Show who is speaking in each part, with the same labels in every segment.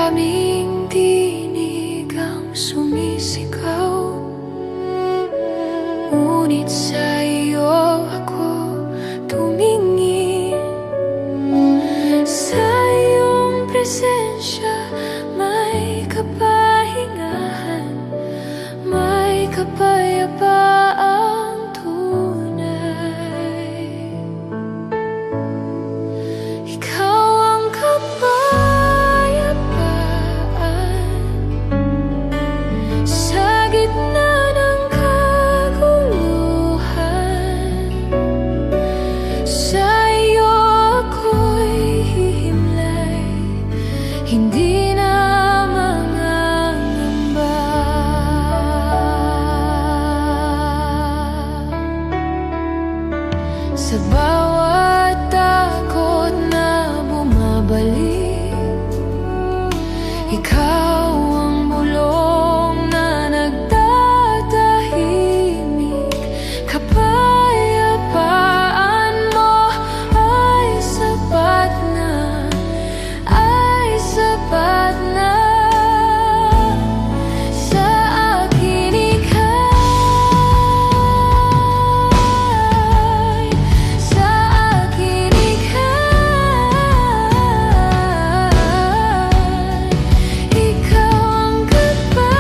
Speaker 1: Maraming tinig ang sumisigaw, ngunit sa'yo ako tumingin. Sa iyong presensya may kapahingahan, may kapayapaang tunay. Ikaw ang kapayapaan sa gitna ng kaguluhan. Sa iyo ako'y hihimlay, hindi na mangangamba. Sa bawat takot na bumabalik, ikaw ang bulong na nagtatahimik. Kapayapaan mo ay sapat na, ay sapat na. Sa akin ika'y, sa akin ika'y, ikaw ang kapayapaan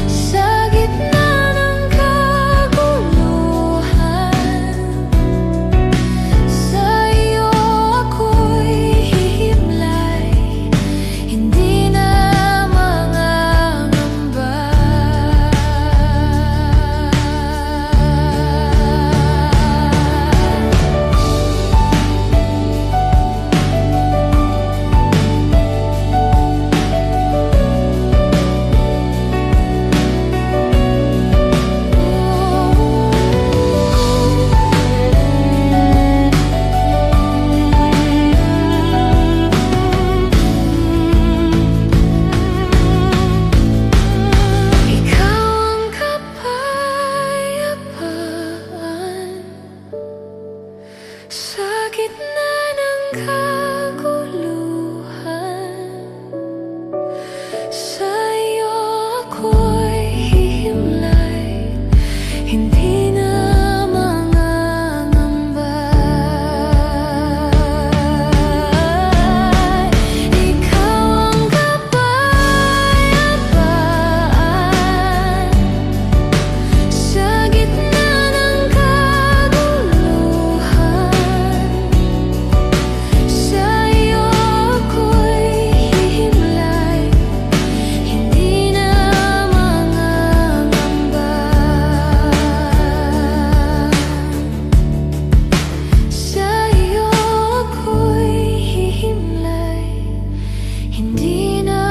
Speaker 1: sa gitna ng kaguluhan. Sa iyo ako'y hihimlay, hindi na mangangamba. Ikaw ang kapayapaan sa gitna ng kaguluhan. Sa iyo ako'y hihimlay, hindi na mangangamba. Ikaw ang kapayapaan sa gitna ng kaguluhan. Sa iyo ako'y hihimlay, hindi na mangangamba. Sa iyo ako'y hihimlay, hindi na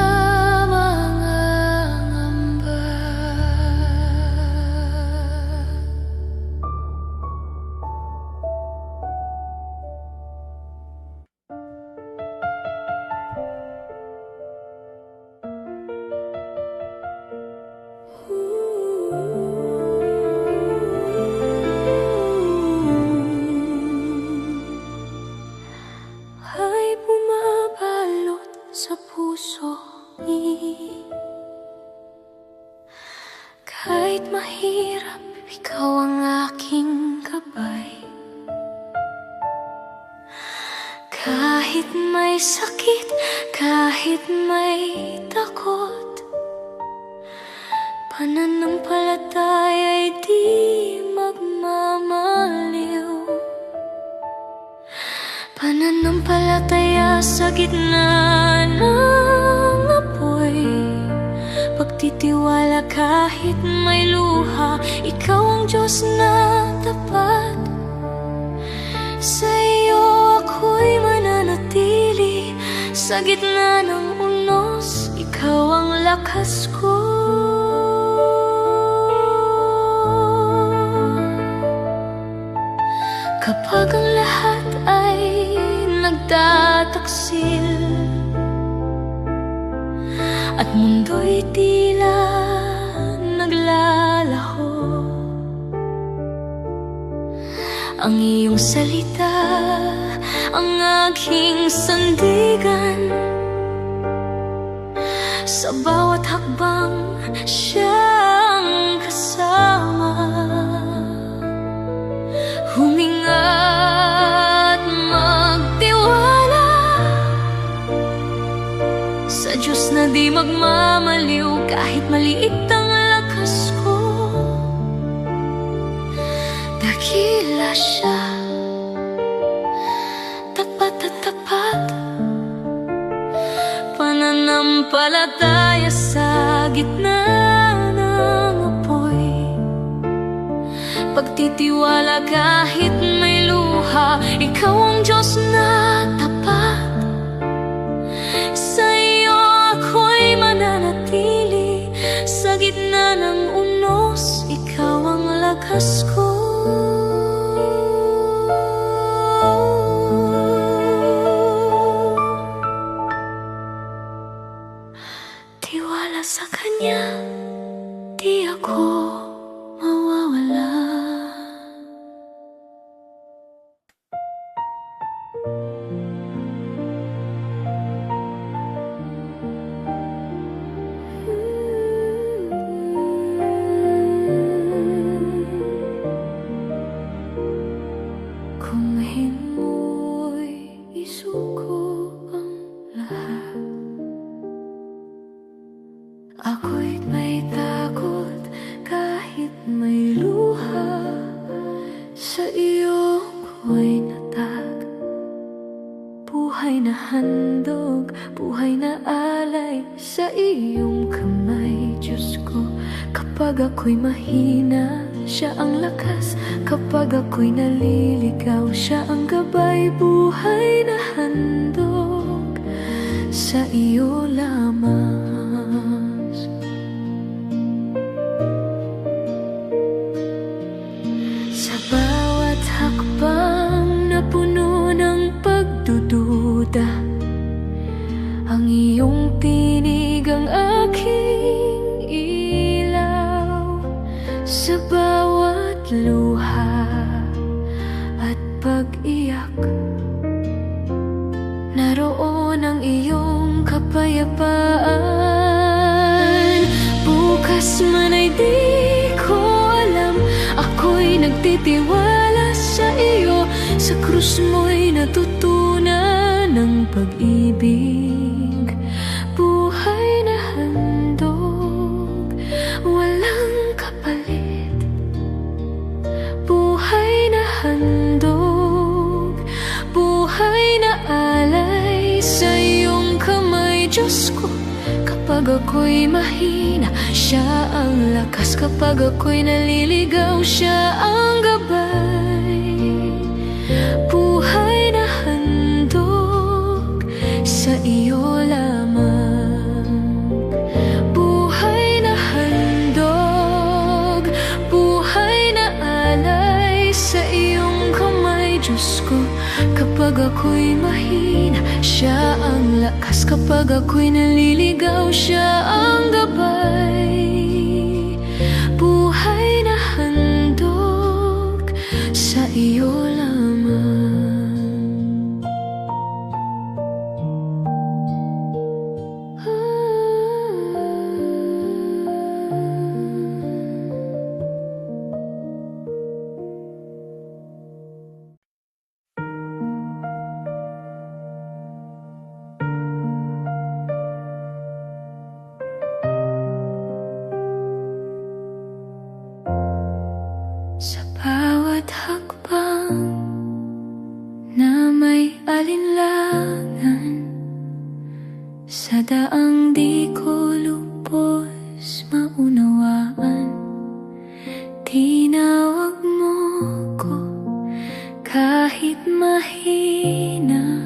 Speaker 1: mangangamba. Ay bumabalot sa puso ni, kahit mahirap, ikaw ang aking gabay. Kahit may sakit, kahit may takot, pananampalataya'y di magmamaliw. Pananampalataya sa gitna ng apoy, pagtitiwala kahit may luha. Ikaw ang Diyos na tapat, sa iyo ako'y mananatili. Sa gitna ng unos, ikaw ang lakas ko. Kapag ang lahat ay nagtataksil at mundo'y tila naglalaho, ang iyong salita ang aking sandigan. Sa bawat hakbang siyang kasama, huminga't magtiwala sa Diyos na di magmamaliw. Kahit maliit ang lakas ko, dakila siya, tapat at tapat. Pananampalataya sa gitna ng apoy, pagtitiwala kahit may luha. Ikaw ang Diyos na tapat, sa iyo ako'y mananatili. Sa gitna ng unos, ikaw ang lakas ko. Tiwala sa Kanya, di ako mawawala. Kung himo'y isuko ang lahat, ako'y may takot kahit may luha. Sa iyo ko'y natag, buhay na handog, buhay na alay. Sa iyong kamay, Diyos ko. Kapag ako'y mahina, siya ang lakas. Kapag ako'y naliligaw, siya ang gabay. Buhay na handog, sa iyo lamang. Sa bawat hakbang na puno ng pagdududa, ang iyong tinig ang aking ilaw. Sa bawat luha at pag-iyak, naroon ang iyong kapayapaan. Bukas man ay di ko alam, ako'y nagtitiwala sa iyo. Sa krus mo'y natutunan ng pag-ibig. Buhay na handog, walang kapalit. Buhay na handog, buhay na alay. Sa iyong kamay, Diyos ko. Kapag ako'y mahina, siya ang lakas. Kapag ako'y naliligaw, siya ang gabay. Buhay na handog, sa iyo lamang. Buhay na handog, buhay na alay. Sa iyong kamay, Diyos ko. Kapag ako'y mahina, siya ang lakas. Kapag ako'y naliligaw, siya ang gabay. Buhay na handog, sa iyo lamang. Sa bawat hakbang na may alinlangan, sa daang di ko lubos maunawaan, tinawag mo ko kahit mahina.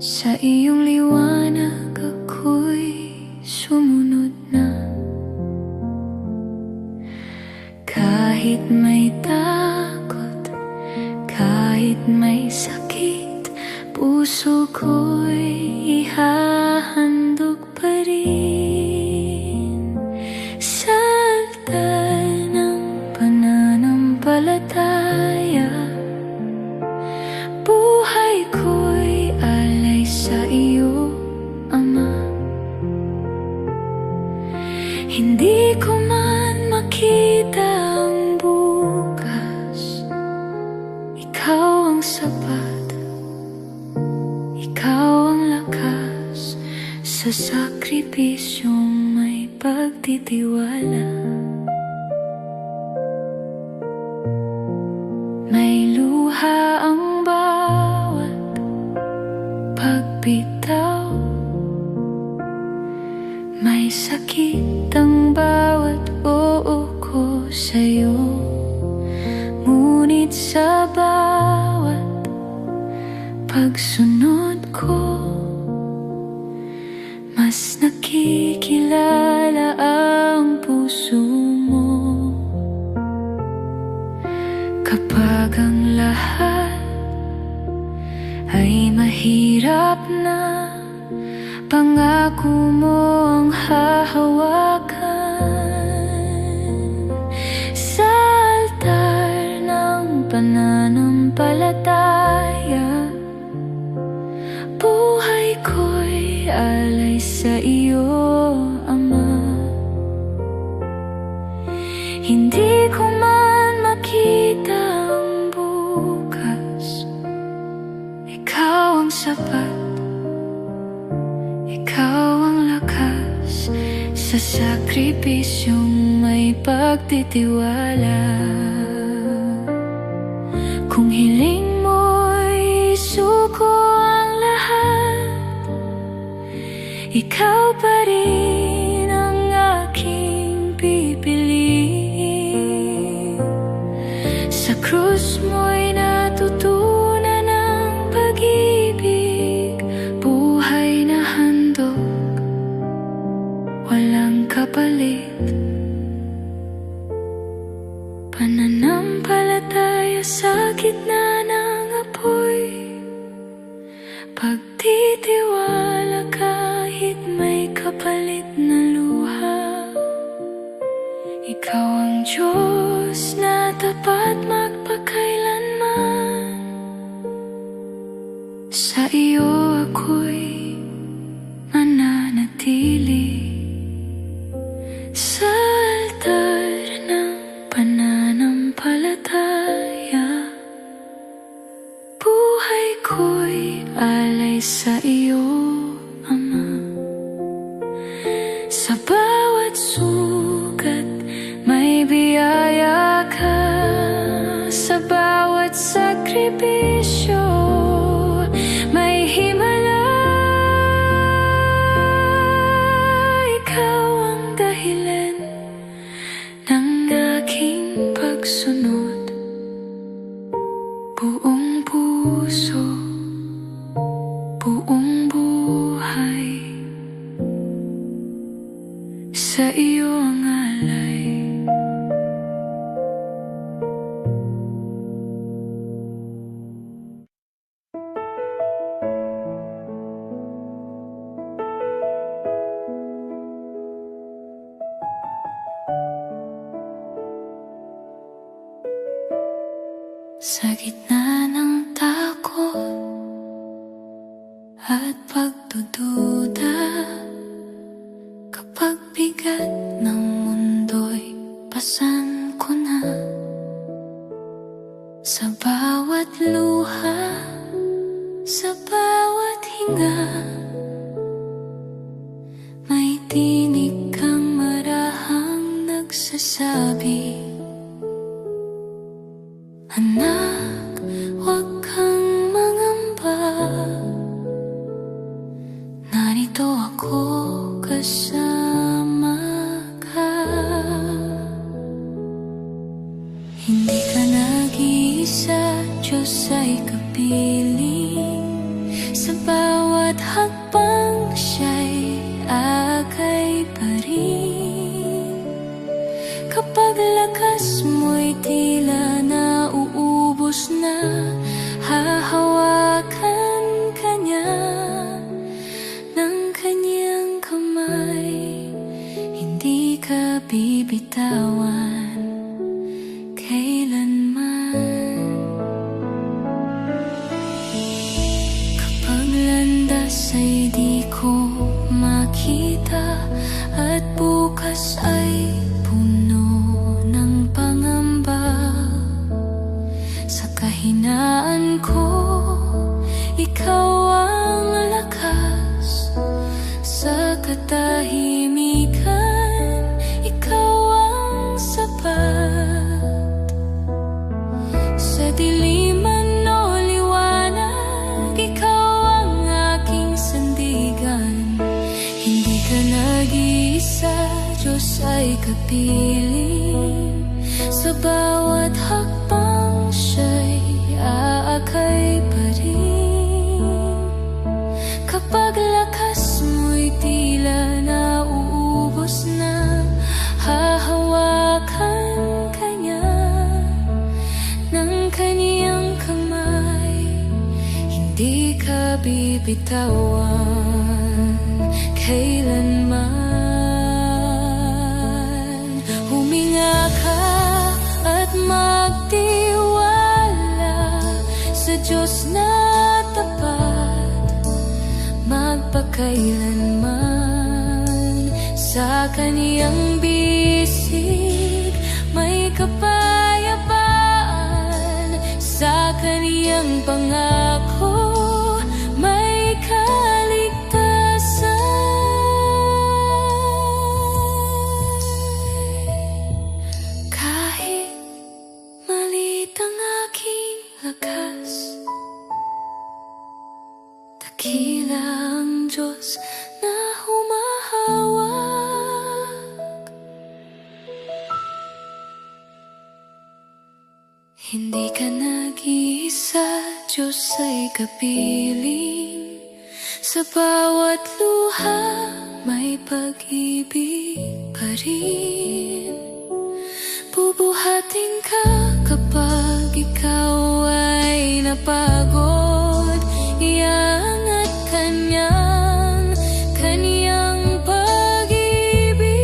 Speaker 1: Sa iyong liwanag ako'y sumunod na. Kahit may takot, kahit may sakit, puso ko'y ihahandog pa rin. Sa altar ng pananampalataya, buhay Ikaw ang sapat, ikaw ang lakas sa sakripisyong may pagtitiwala. May luha ang bawat pagbitaw, may sakit ang bawat oo ko sa'yo. Ngunit sa bawat pagsunod ko, mas nakikilala ang puso mo. Kapag ang lahat ay mahirap na, pangako mo ang hahawakan. Sa altar ng pananampalataya, buhay ko'y alay sa iyo, Ama. Hindi ko man makita ang bukas, ikaw ang sapat, ikaw ang lakas sa sakripisyong may pagtitiwala. Kung hiling mo'y isuko ang lahat, ikaw pa rin ang aking pipiliin. Sa krus mo'y natutunan ang pag-ibig, buhay na handog, walang kapalit. Pananampalataya sa gitna ng apoy, pagtitiwala kahit may kapalit na luha. Ikaw ang Diyos na tapat magpakailanman, sa iyo ako'y mananatili. Sa altar ng pananampalataya, buhay ko'y alay sa iyo, Ama. Sa bawat sugat may biyaya ka, sa bawat sakripisyo may himala. Ikaw ang dahilan ng aking pagsunod, buong puso, buong buhay, sa iyo ang alay. Sa gitna ng takot at pagdududa, kapag bigat ng mundo'y pasan ko na, sa bawat luha, sa bawat hinga, may tinig kang marahang nagsasabi, anak, huwag kang mangamba, narito ako kasama ka. Hindi ka nag-iisa, Diyos ay kapiling, sa bawat hakbang siya'y agay pa rin. Kapag lakas mo'y tila nauubos na, hahawakan ka niya ng kanyang kamay, hindi ka bibitawan kailanman. Kapag landas ay di ko makita, at bukas ay puno ng pangamba, sa kahinaan Tandaan ko, ikaw ang lakas sa katahimikan, ikaw ang sapat. Sa diliman o liwanag, ikaw ang aking sandigan. Hindi ka nag-iisa, Diyos ay kapiling. Sa bawat hakbang siya'y aakay pa rin. Kapag lakas mo'y tila nauubos na, hahawakan ka niya ng kaniyang kamay. Hindi ka bibitawan kailanman. Huminga ka at magtiwala sa Diyos na tapat, magpakailanman. Sa kaniyang bisig may kapayapaan, sa kaniyang pangako may kaligtasan. Kahit maliit ang aking lakas, dakila ang Diyos na humahawak. Hindi ka nag-iisa, Diyos ay kapiling. Sa bawat luha may pag-ibig pa rin. Bubuhatin ka kapag ikaw ay napagod. Iangat ka niyang kaniyang pag-ibig.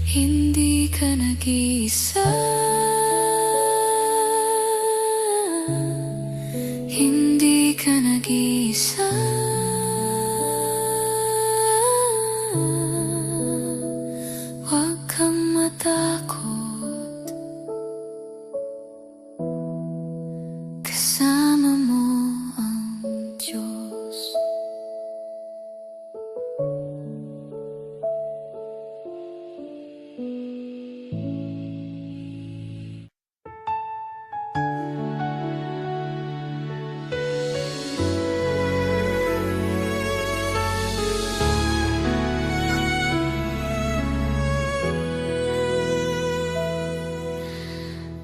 Speaker 1: Hindi ka nag-iisa, hindi ka nag-iisa. Huwag kang matakot, kasama mo ang Diyos.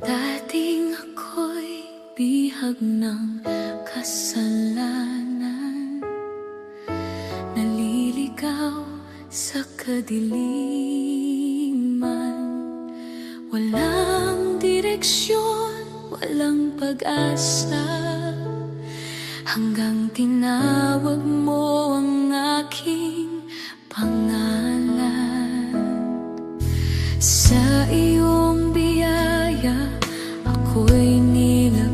Speaker 1: Dating ako'y bihag ng kasalanan, naliligaw sa kadiliman. Walang direksyon, walang pag-asa, hanggang tinawag mo ang aking pangalan. Sa iyong biyaya ako'y nilapitan,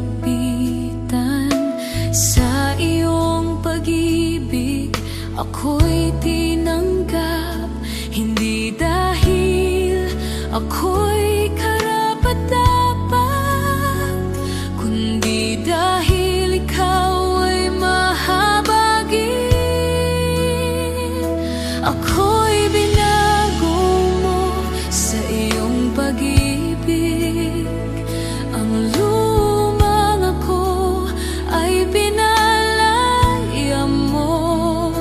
Speaker 1: sa iyong pag-ibig ako'y tinanggap. Hindi dahil ako'y karapat-dapat, kundi dahil ikaw ay mahabagin. Ako'y binago mo sa iyong pag-ibig. Ang lumang ako ay pinalaya mo.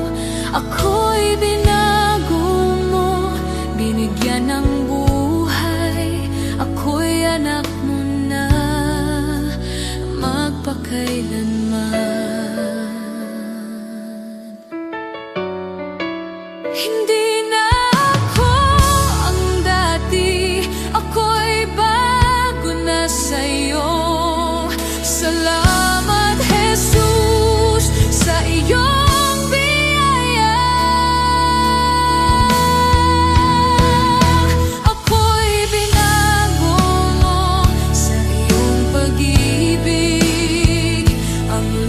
Speaker 1: Ako'y binago mo, binigyan ng buhay. Ako'y anak mo na magpakailanman. Hindi na ako ang dati, ako'y bago na sa'yo. Salamat, Jesus, sa iyong biyaya. Ako'y binago mo sa iyong pag-ibig. Ang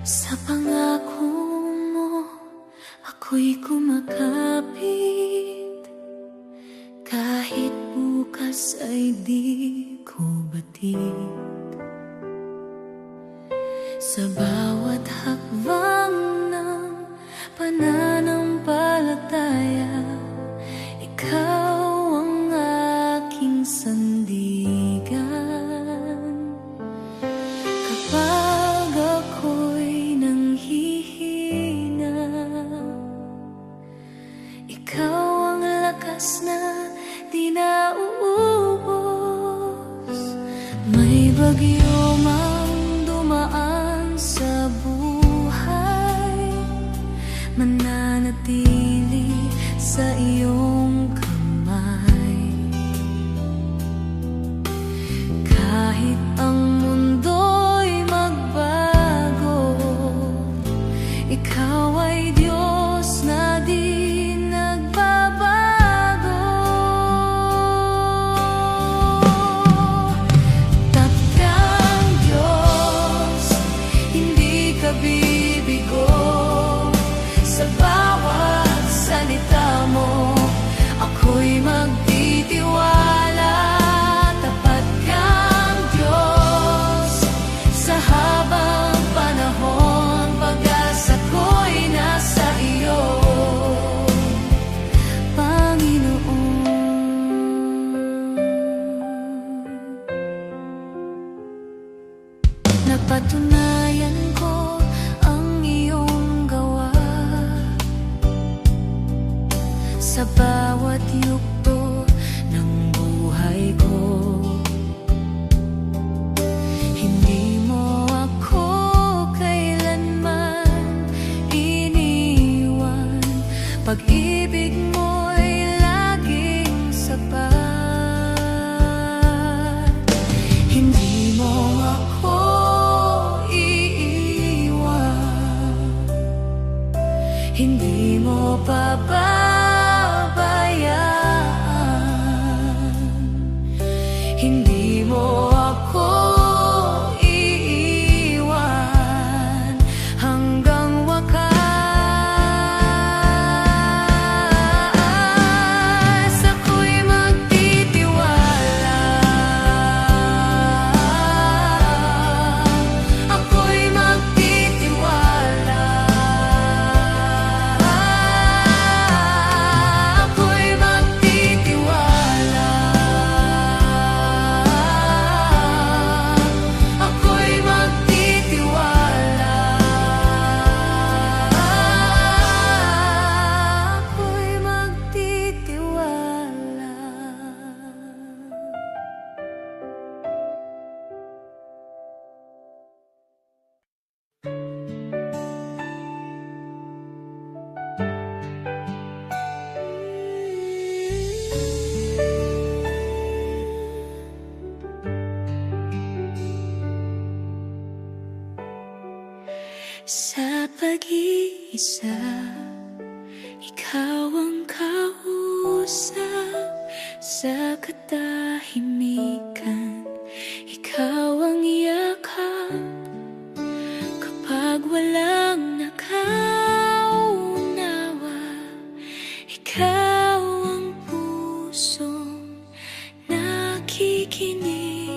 Speaker 1: Sa pangako mo, ako'y kumakapit. Kahit bukas ay di ko batid. Sa bawat hakbang ng pananampalataya, ikaw ang aking sandigan. Kapag ako'y nanghihina, ikaw ang lakas na di nauubos. May bagyo mang dumaan sa buhay, mananatili sa iyong kamay. Kahit ang mundo'y magbago, ikaw ay Diyos na di nagbabago. Tatkang Diyos, hindi ka bibigo. Sa bawat salita mo, ako'y magtitiwala. Tapat kang Diyos sa habang panahon, pag-asa ko'y nasa iyo, Panginoon. Napatunayan ko ang iyong gawa sa bawat yugto ng buhay ko. Hindi mo ako kailanman iniwan. Pag-ibig mo'y laging sapat. Hindi mo ako iiwan, hindi mo pababayaan. Hindi mo ako iiwan hanggang wakas. Ako'y magtitiwala, ako'y magtitiwala, ako'y magtitiwala, ako'y magtitiwala, ako'y magtitiwala. Sa pag-iisa, ikaw ang kausap. Sa katahimikan, ikaw ang yakap. Kapag walang nakaunawa, ikaw ang pusong nakikinig.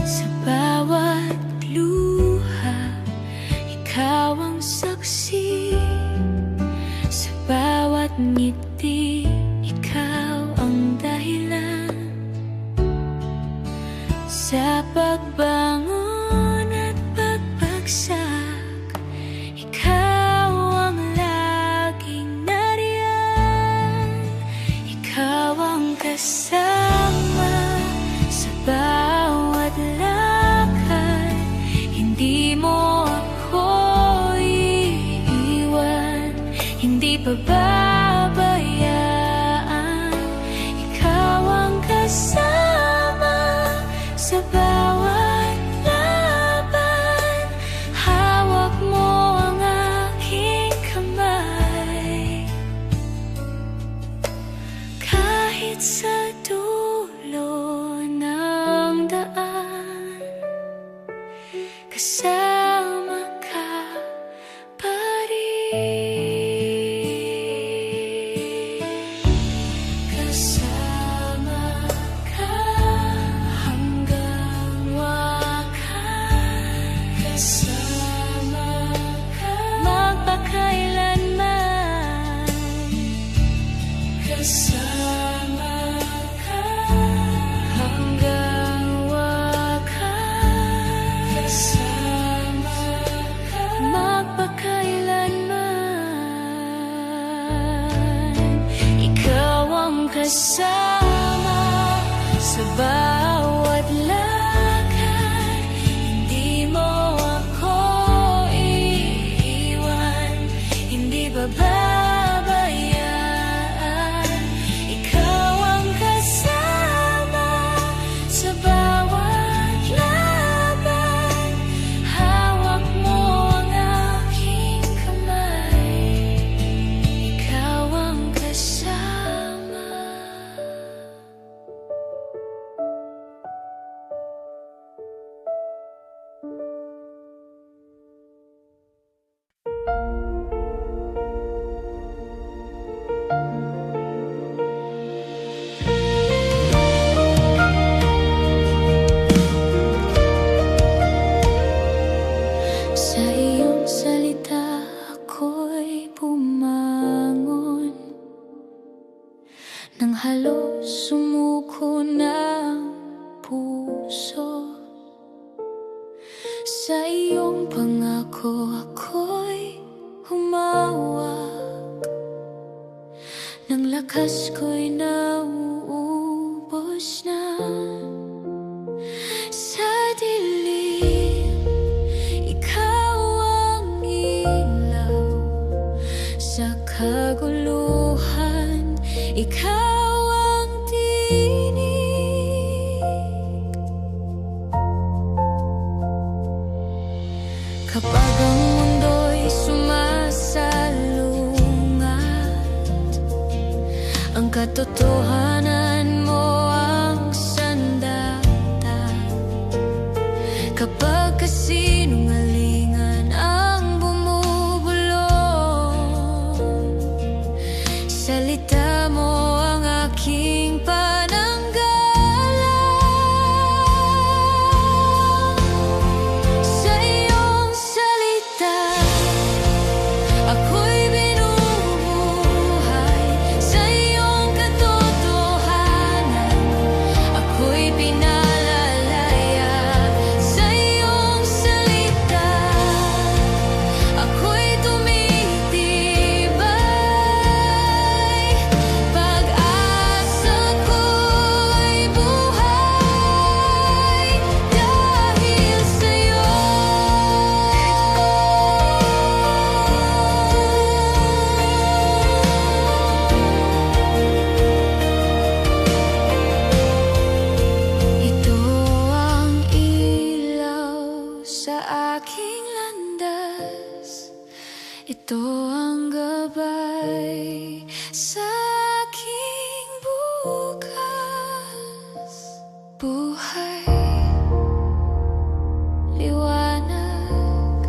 Speaker 1: Sa bawat luha, ikaw ang saksi. Sa bawat ngiti, ikaw ang dahilan. Sa pagbangon at pagbagsak, ikaw ang laging nariyan. Ikaw ang kasama sa bawat lakad. Hindi mo ako iiwan, hindi pababayaan. Ikaw ang kasama sa bawat laban. Hawak mo ang aking kamay. Kahit sa dulo ng daan, bawat lakad, hindi mo ako iiwan, hindi bababayaan. Ikaw ang kasama sa bawat laban, hawak mo ang aking kamay, ikaw ang kasama. Sa iyong salita ako'y bumangon, nang halos sumuko ng puso. Sa iyong pangako ako'y humawak, nang lakas ko'y nauubos na. Sa dilim, ikaw ang ilaw. Sa kaguluhan, ikaw ang tinig. Kapag ang mundo'y sumasalungat, ang katotohanan mo ang sandata. Kapag kasinungalingan ang bumubulong, salita mo ang aking pananggalang. Sa iyong salita ako'y binubuhay, sa iyong katotohanan ako'y pinalalaya. Sa iyong salita ako'y tumitibay, pag-asa ko'y buhay dahil sa'yo. Ito ang ilaw sa aking landas, ito ang gabay sa aking bukas. Buhay, liwanag,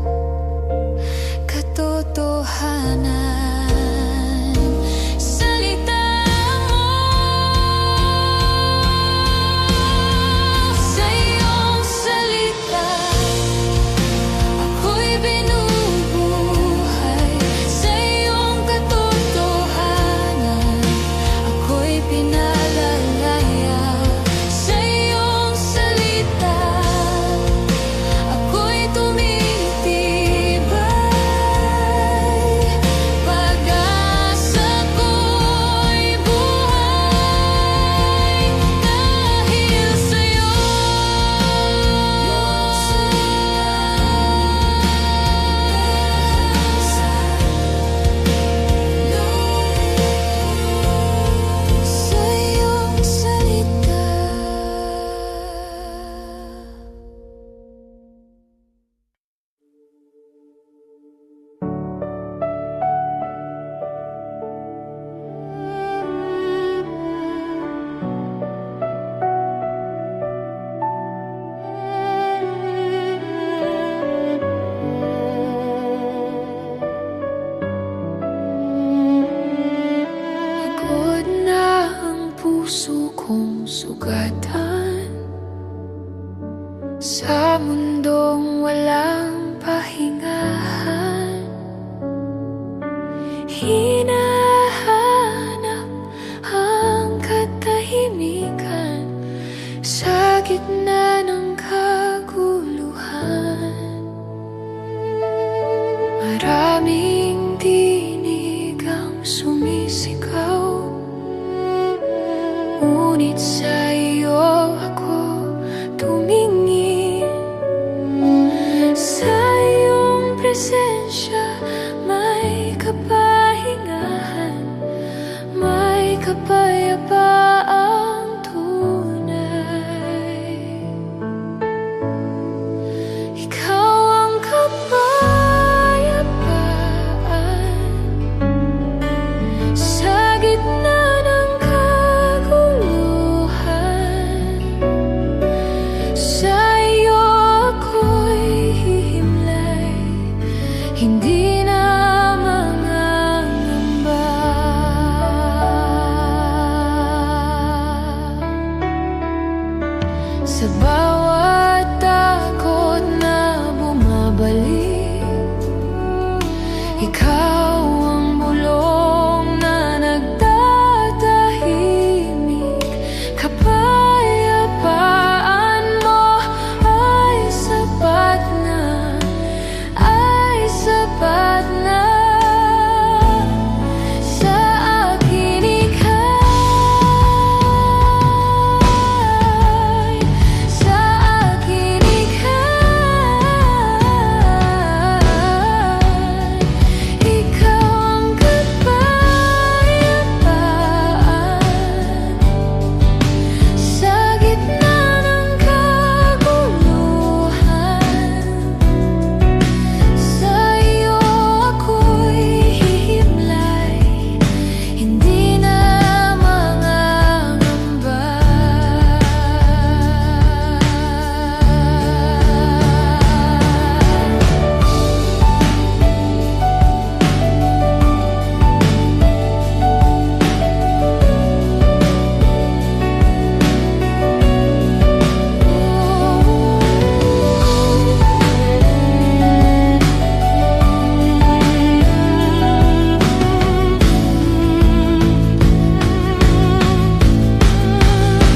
Speaker 1: katotohanan, salita mo. Sa iyong salita ako'y binubuhay, sa iyong katotohanan ako'y pinalalaya. Sa iyong salita ako'y tumitibay, pag-asa ko'y buhay dahil sa'yo. Sa iyong salita. Pagod na ang puso kong sugatan, sa mundong walang pahingahan. Hinahanap ang katahimikan sa gitna ng kaguluhan. Maraming tinig ang sumisigaw, ngunit sa iyo ako Sa bawat takot na bumabalik, ikaw ang bulong na nagtatahimik. Kapayapaan mo ay sapat na, ay sapat na. Sa akin ika'y, sa akin ika'y, ikaw ang kapayapaan. Sa gitna ng kaguluhan, sa iyo ako'y hihimlay, hindi na mangangamba.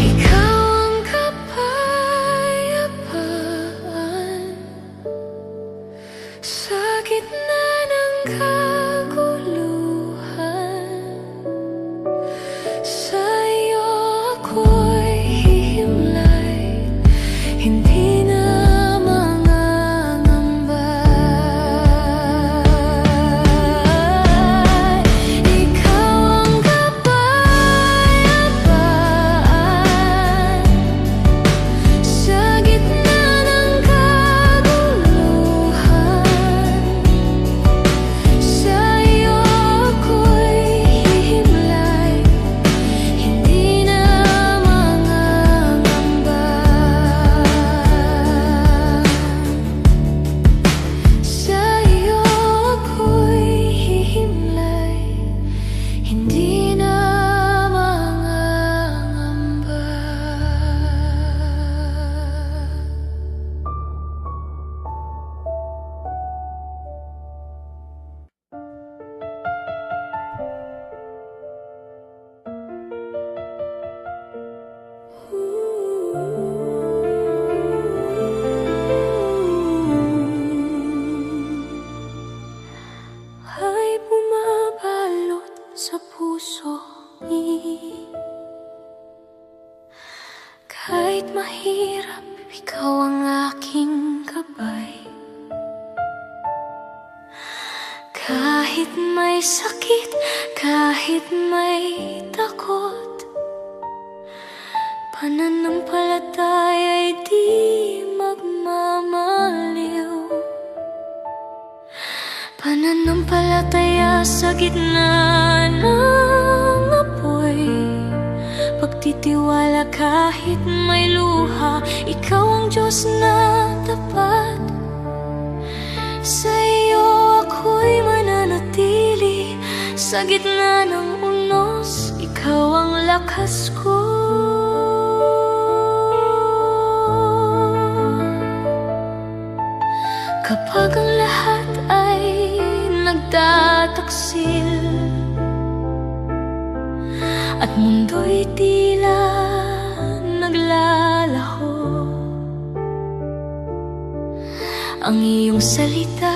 Speaker 1: Ikaw ang kapayapaan. Sa gitna ng kaguluhan, sa iyo ako'y hihimlay, hindi na mangangamba. Ikaw ang kapayapaan. Sa gitna ng kaguluhan, sa iyo ako'y hihimlay, hindi na mangangamba. Sa iyo ako'y hihimlay, hindi na mangangamba. Ay bumabalot sa puso ni, kahit mahirap, ikaw ang aking gabay. Kahit may sakit, kahit may takot, pananampalataya'y di magmamaliw. Pananampalataya sa gitna ng apoy, pagtitiwala kahit may luha, ikaw ang Diyos na tapat. Sa iyo ako'y mananatili, sa gitna ng unos, ikaw ang lakas ko. Kapag ang lahat ay nagtataksil at mundo'y tila naglalaho, ang iyong salita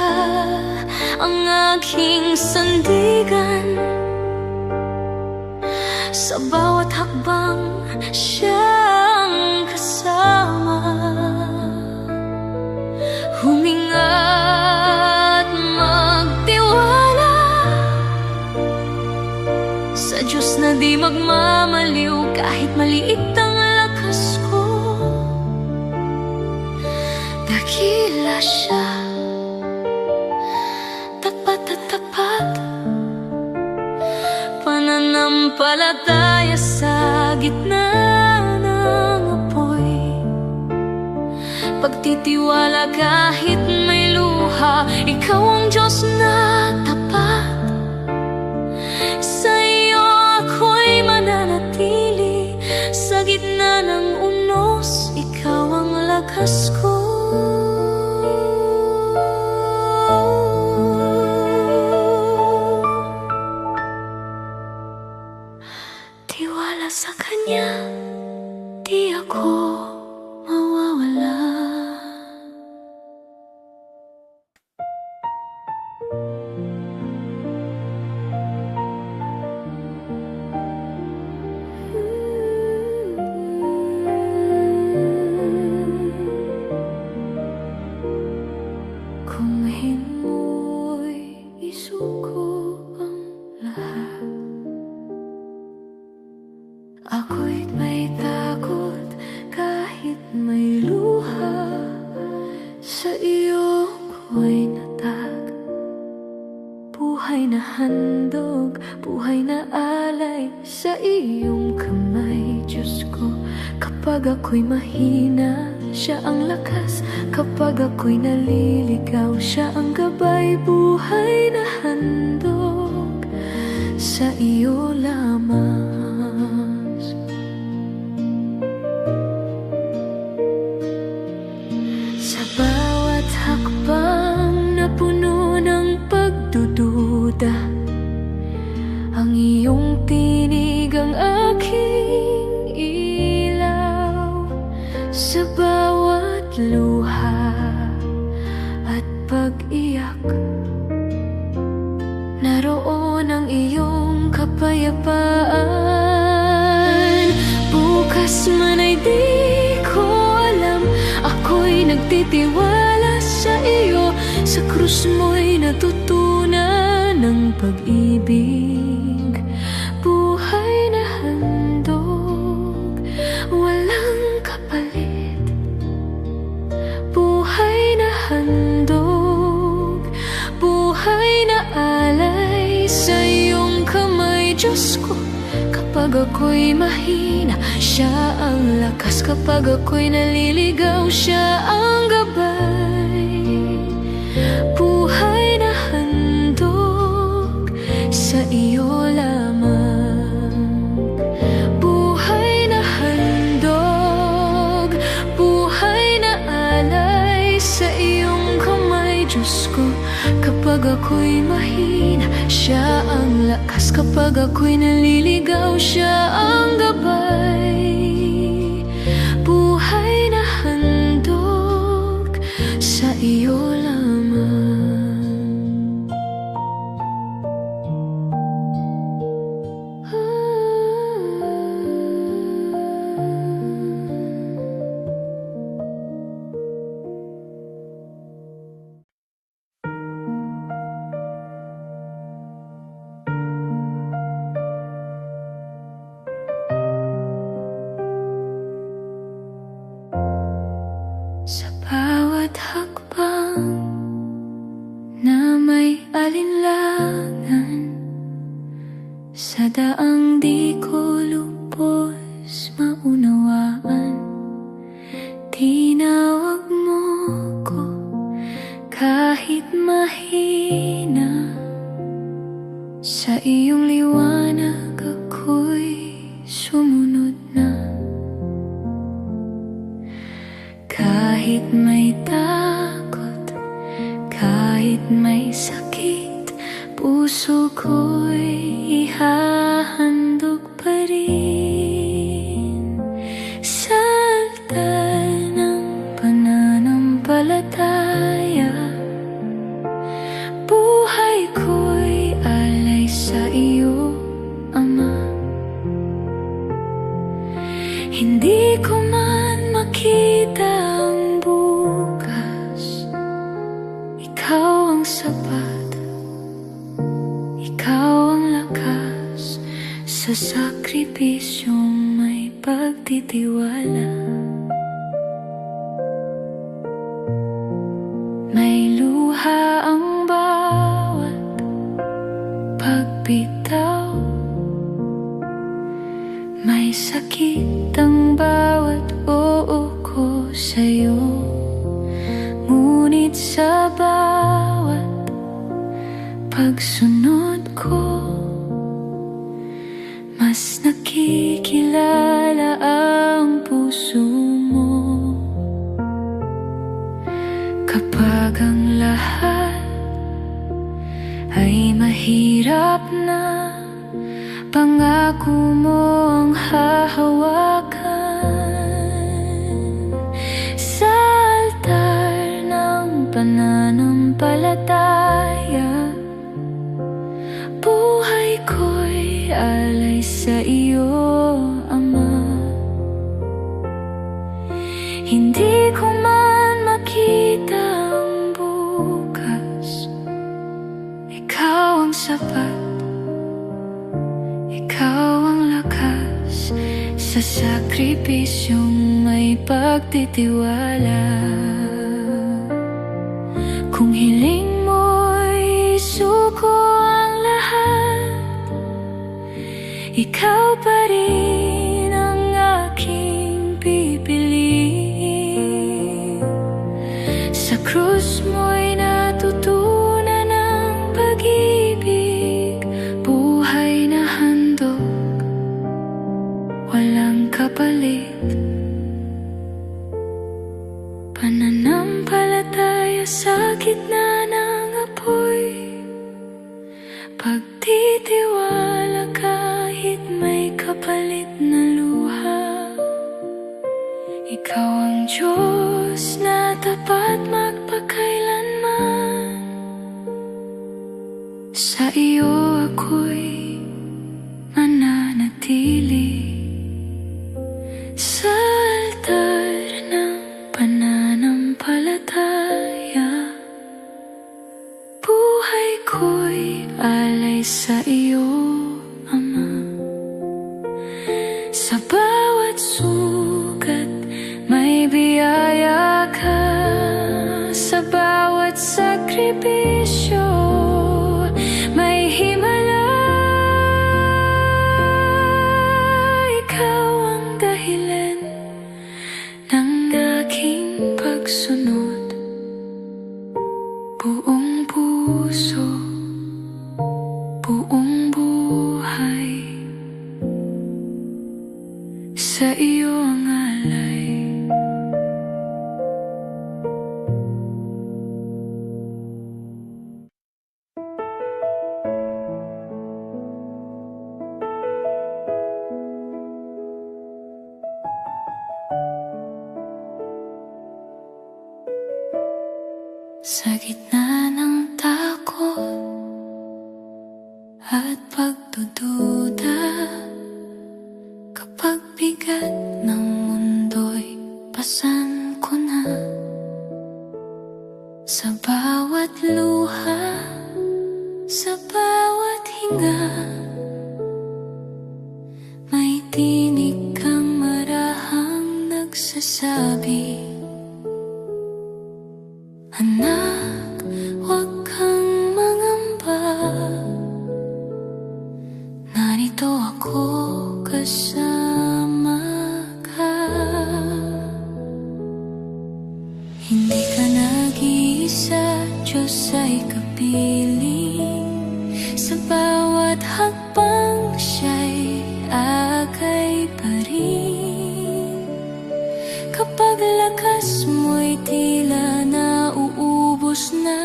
Speaker 1: ang aking sandigan. Sa bawat hakbang siyang kasama, huminga't magtiwala sa Diyos na di magmamaliw. Kahit maliit ang lakas ko, dakila siya, tapat at tapat. Pananampalataya sa gitna ng apoy, pagtitiwala kahit may luha, ikaw ang Diyos na tapat. Sa iyo ako'y mananatili, sa gitna ng unos, ikaw Kapag ako'y mahina, siya ang lakas. Kapag ako'y naliligaw, siya ang gabay. Buhay na handog sa iyo lamang. Sa bawat hakbang na puno ng pagdududa, ang iyong tinig ang aking ilaw. Sa bawat luha at pag-iyak, naroon ang iyong kapayapaan. Bukas man ay di ko alam, ako'y nagtitiwala sa iyo. Sa krus mo'y natutunan ng pag-ibig. Buhay na handog, walang kapalit. Buhay na handog, buhay na alay sa iyong kamay. Diyos ko, kapag ako'y mahina, siya ang lakas. Kapag ako'y naliligaw, siya ang gabay. Buhay na handog sa iyo lamang. Buhay na handog, buhay na alay sa iyong kamay. Diyos ko, kapag ako'y mahina, siya ang lakas. Kapag ako'y naliligaw, siya ang gabay. Buhay na handog sa iyo lamang. Sa bawat hakbang na may alinlangan, sa daang di ko lubos maunawaan, tinawag mo ko kahit mahina. Sa iyong liwanag ako'y sumunod na. Kahit may takot, kahit may sakit, puso ko'y ihahandog pa rin. Sa altar ng pananampalataya, buhay ko'y alay sa iyo, Ama. Hindi ko man makita ang bukas, ikaw ang sapat, ikaw ang lakas. Sa sakripisyong may pagtitiwala, may luha ang bawat pagbitaw, may sakit ang bawat oo ko sa'yo. Ngunit sa bawat pagsunod ko, mas nakikilala ang puso mo. Kapag ang lahat ay mahirap na, pangako mo ang hahawakan. Sa altar ng pananampalataya, buhay ko'y alay sa iyo, Ama. Hindi ko man makita ang bukas, ikaw ang sapat, ikaw ang lakas. Sa sakripisyong may pagtitiwala, kung hiling mo'y isuko ang lahat, ikaw pa rin ang aking pipiliin. krus mo'y natutunan ng pag-ibig, buhay na handog, walang kapalit. Pananampalataya sa gitna ng apoy, pagtitiwala kahit may kapalit na luha. Ikaw ang Diyos na tapat magpakailanman. Sa iyo ako'y mananatili, sa altar ng pananampalataya. Buhay ko'y alay sa iyo, Ama. Sa bawat sugat may biyaya ka, sa bawat sakripisyo may himala. Ikaw ang dahilan ng aking pagsunod, buong puso, buong buhay, sa iyo ang alay. Sa gitna ng takot at pagdududa, kapag bigat ng mundo'y pasan ko na, sa bawat luha, sa bawat hinga, may tinig kang marahang nagsasabi, anak, huwag kang mangamba. Narito ako kasama ka. Hindi ka nag-iisa, Diyos ay kapiling. Sa bawat hakbang siya'y akay pa rin. Kapag lakas mo'y tila nauubos na,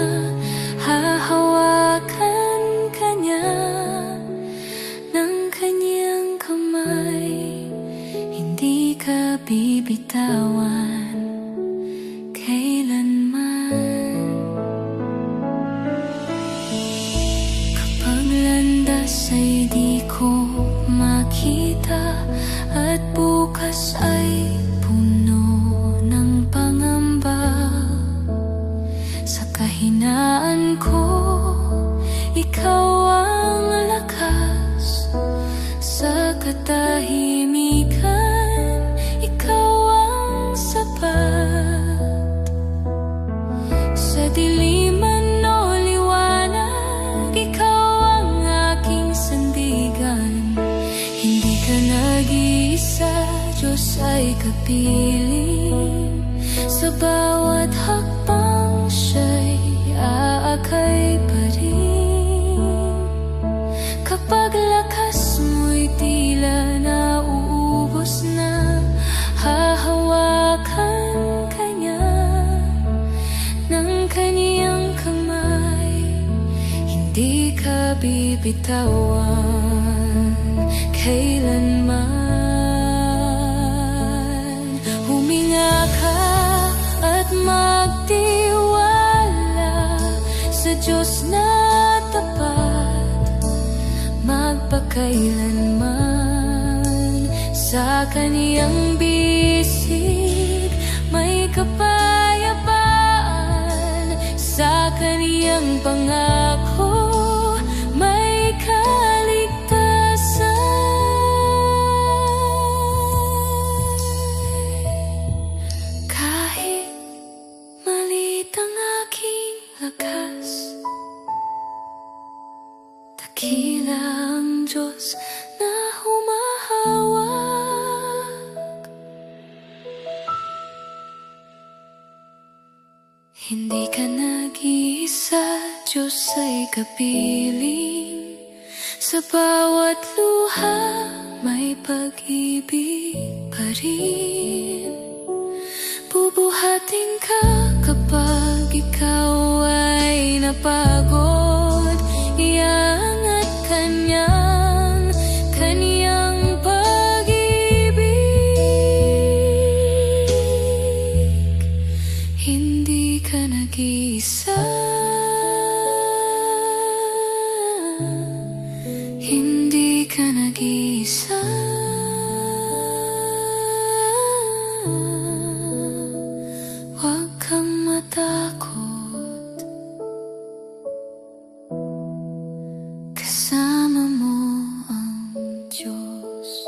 Speaker 1: hahawakan ka niya ng kanyang kamay. Hindi ka bibitawan kailanman. Kapag landas ay di ko makita, at bukas ay puno ng pangamba, sa kahinaan ko, ikaw ang lakas. Sa katahimikan, ikaw ang sapat. Sa diliman o liwanag, ikaw ang aking sandigan. Hindi ka nag-iisa, Diyos ay kapiling. Sa bawat hakbang siya'y aakay pa rin. Kapag lakas mo'y tila nauubos na, hahawakan ka niya ng kaniyang kamay. Hindi ka bibitawan kailanman. Huminga ka at magtiwala sa Diyos na tapat magpakailanman. Sa kaniyang bisig may kapayapaan, sa kaniyang pangako may kaligtasan. Kahit malit ang aking lakas, dakila ang Diyos na humahawak. Hindi ka nag-iisa, Diyos ay kapiling. Sa bawat luha, may pag-ibig pa rin. Bubuhatin ka kapag ikaw ay napagod. Iangat kanyang pag-ibig. Hindi ka nag-iisa, hindi ka nag-iisa. Huwag kang matakot, kasama mo ang Diyos.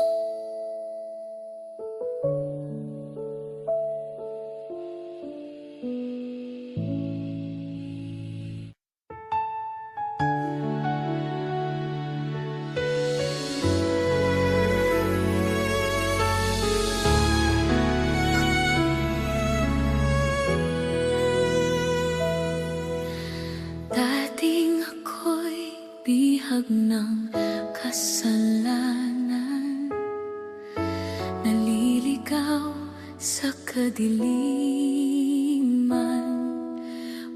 Speaker 1: Dating ako'y bihag ng kasalanan, naliligaw sa kadiliman.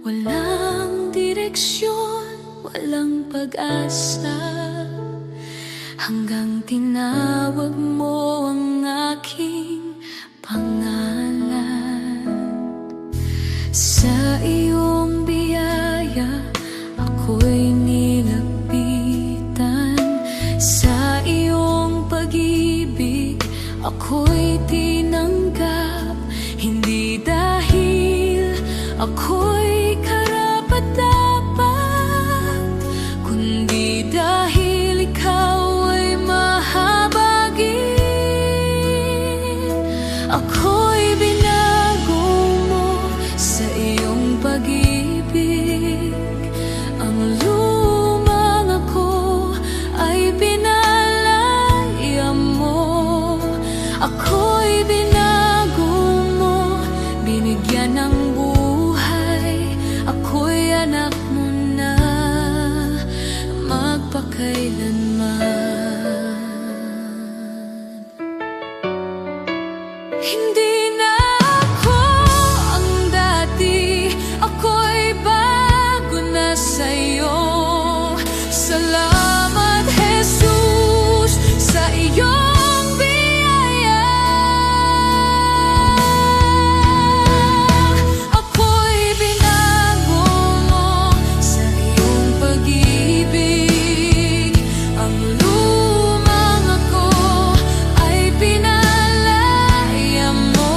Speaker 1: Walang direksyon, walang pag-asa, hanggang tinawag mo ang aking pangalan. Sa iyong biyaya ako'y nilapitan, sa iyong pag-ibig ako'y tinanggap. Hindi dahil ako'y karapat-dapat, kundi dahil ikaw ay mahabagin. Ako'y binago mo sa iyong pag-ibig. Ang lumang ako ay pinalaya mo. Ako'y binago mo, binigyan ng buhay. Ako'y anak mo na magpakailanman. Hindi na ako ang dati, ako'y bago na sa'yo. Salamat, Jesus, sa iyong biyaya. Ako'y binago mo sa iyong pag-ibig. Ang lumang ako ay pinalaya mo.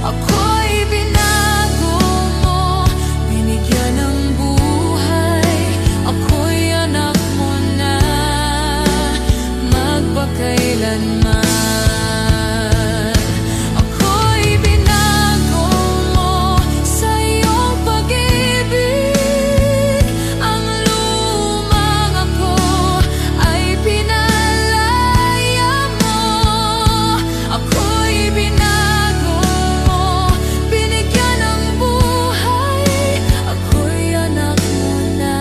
Speaker 1: Ako'y binago mo, binigyan ng buhay. Ako'y anak mo na magpakailanman. Ako'y binago mo sa iyong pag-ibig. Ang lumang ako ay pinalaya mo. Ako'y binago mo, binigyan ng buhay. Ako'y anak mo na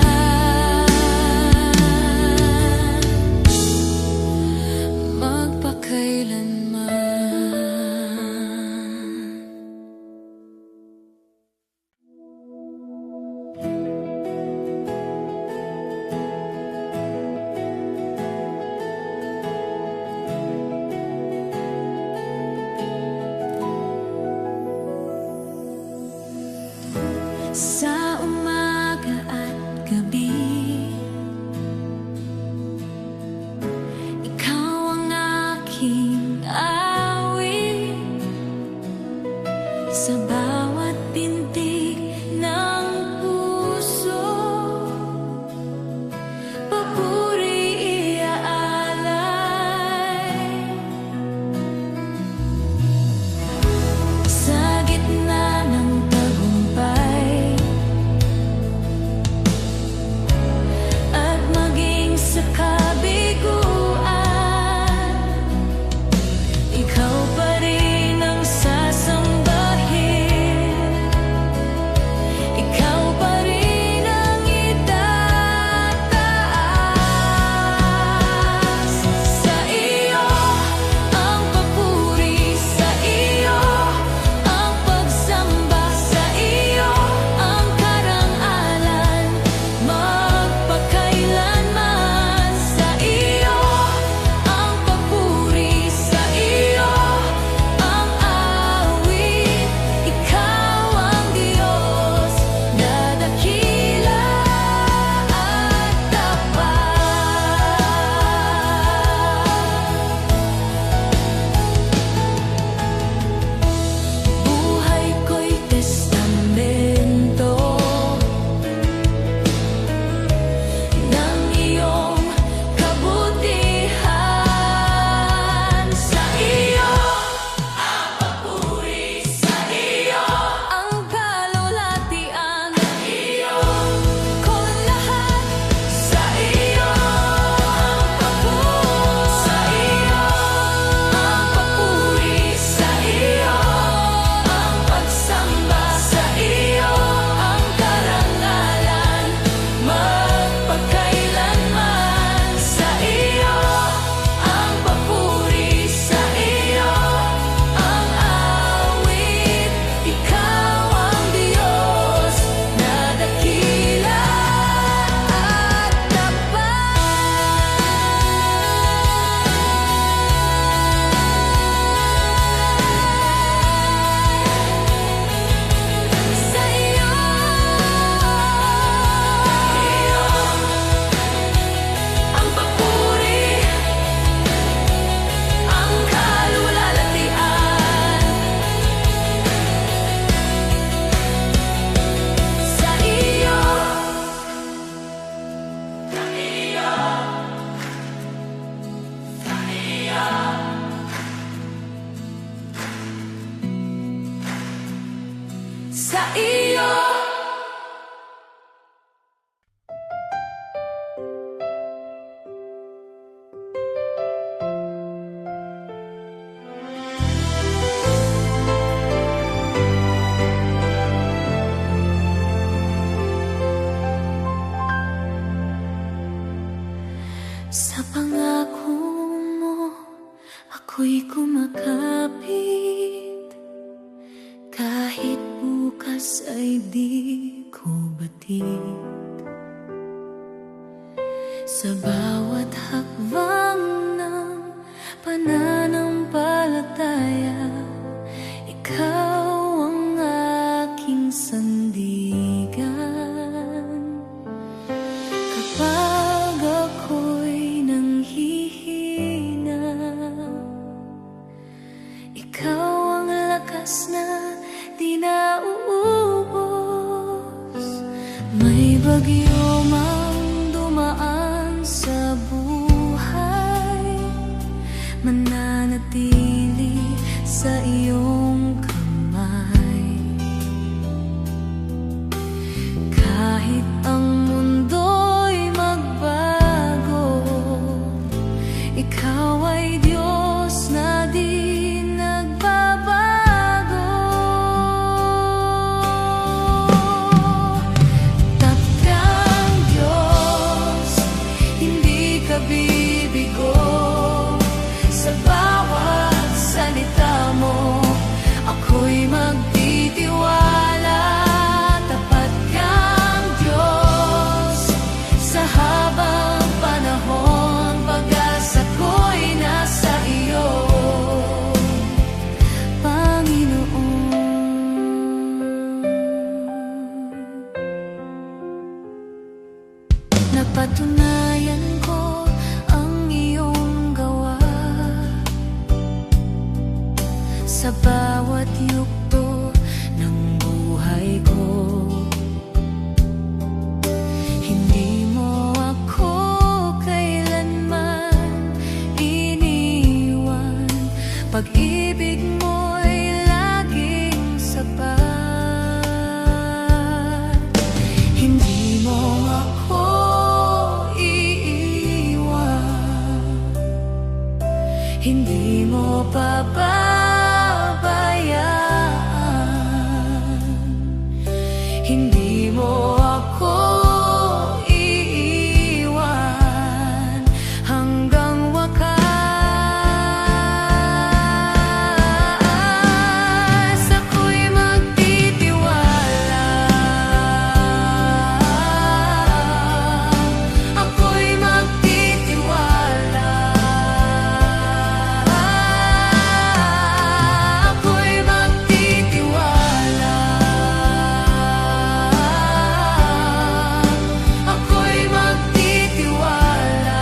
Speaker 1: magpakailanman. Sa umaga at gabi, ikaw ang aking awit. Sa bawat pintig ng puso, papuri iaalay. Sa gitna ng tagumpay at maging sa kabiguan, ikaw pa rin ang sasambahin. sa iyo. Sa pangako mo, ako'y kumakapit. Kahit bukas ay di ko batid. Sa bawat hakbang ng pananampalataya, ikaw ang aking sandigan. Kapag ako'y nanghihina, ikaw ang lakas na di na uubos. May bagyo mang dumaan sa buhay, mananatili sa iyong kamay. Kahit ang mundo'y magbago, ikaw ay Diyos na di nagbabago. Taktang Diyos, hindi ka bibigo. Sa bawat salita mo, ako'y magtitiwala. Tapat kang Diyos sa habang panahon, pag-asa ko'y nasa iyo, Panginoon. Napatunayan ko ang iyong gawa sa bawat yugto ng buhay ko. Hindi mo ako kailanman iniwan. Pag-ibig mo'y laging sapat. Hindi mo ako iiwan, hindi mo pababayaan. Hindi mo ako iiwan hanggang wakas. Ako'y magtitiwala, ako'y magtitiwala, ako'y magtitiwala, ako'y magtitiwala,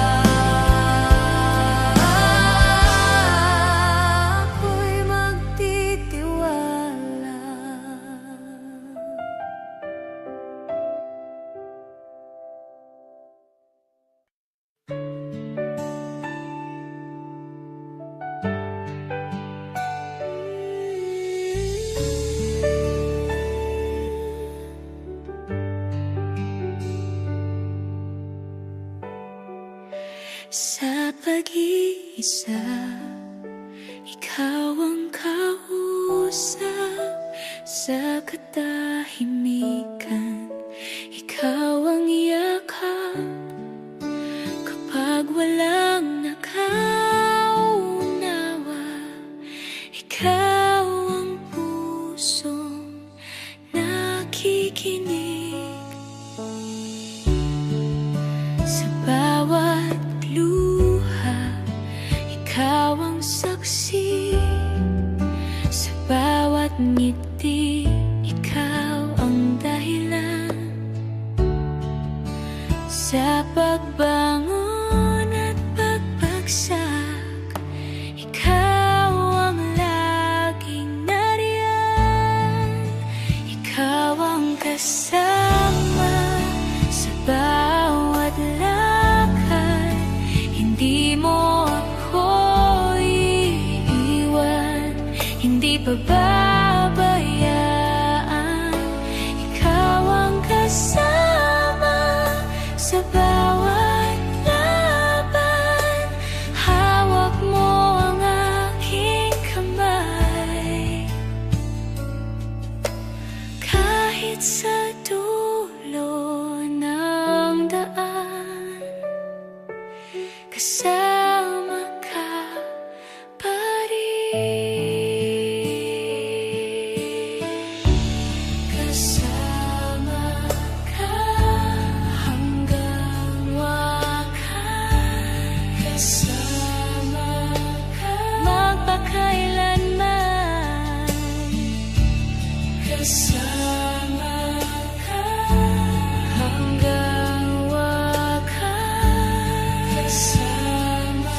Speaker 1: ako'y magtitiwala. Sa pag-iisa, ikaw ang kausap. Sa katahimikan, ikaw ang yakap. Kapag walang nakaunawa, ikaw ang pusong nakikinig. Sa bawat luha, ikaw ang saksi. Sa bawat ngiti, ikaw ang dahilan. Sa pagbangon at pagbagsak, ikaw ang laging nariyan. Ikaw ang kasama sa bawat lakad. Hindi mo ako iiwan, hindi pababayaan. Kahit sa dulo ng daan, kasama ka pa rin. Kasama ka hanggang wakas. Kasama ka magpakailanman. Kasama ka hanggang wakas. Kasama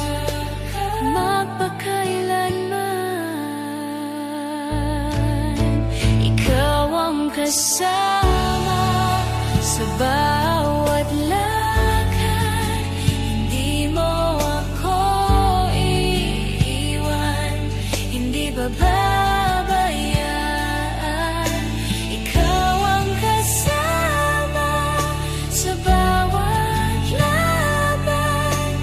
Speaker 1: ka magpakailanman. Ikaw ang kasama sa bawat lakad. Hindi mo ako iiwan, hindi bababayaan. Ikaw ang kasama sa bawat laban.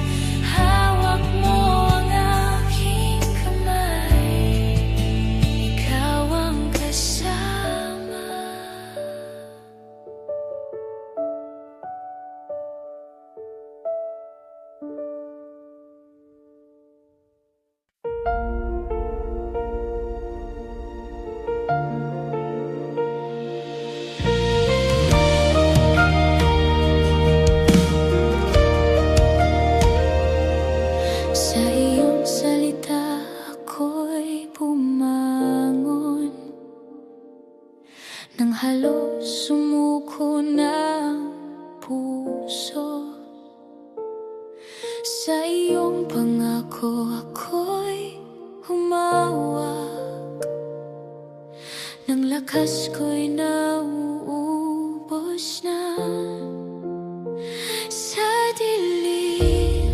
Speaker 1: Hawak mo ang aking kamay. Ikaw ang kasama. Sa iyong salita ako'y bumangon, nang halos sumuko ng puso. Sa iyong pangako ako'y humawak, nang lakas ko'y nauubos na. Sa dilim,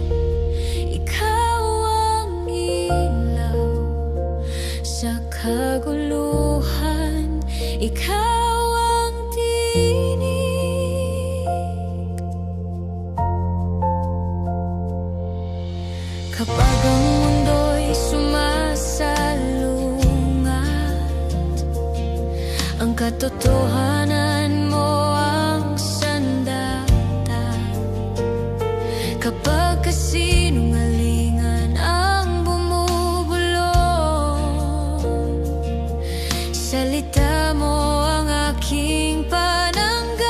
Speaker 1: ikaw ang ilaw. Sa kaguluhan, ikaw ang tinig. Kapag ang mundo'y sumasalungat, ang katotohanan mo ang sandata. Kapag kasinungalingan ang bumubulong, salita mo ang aking pananggalang.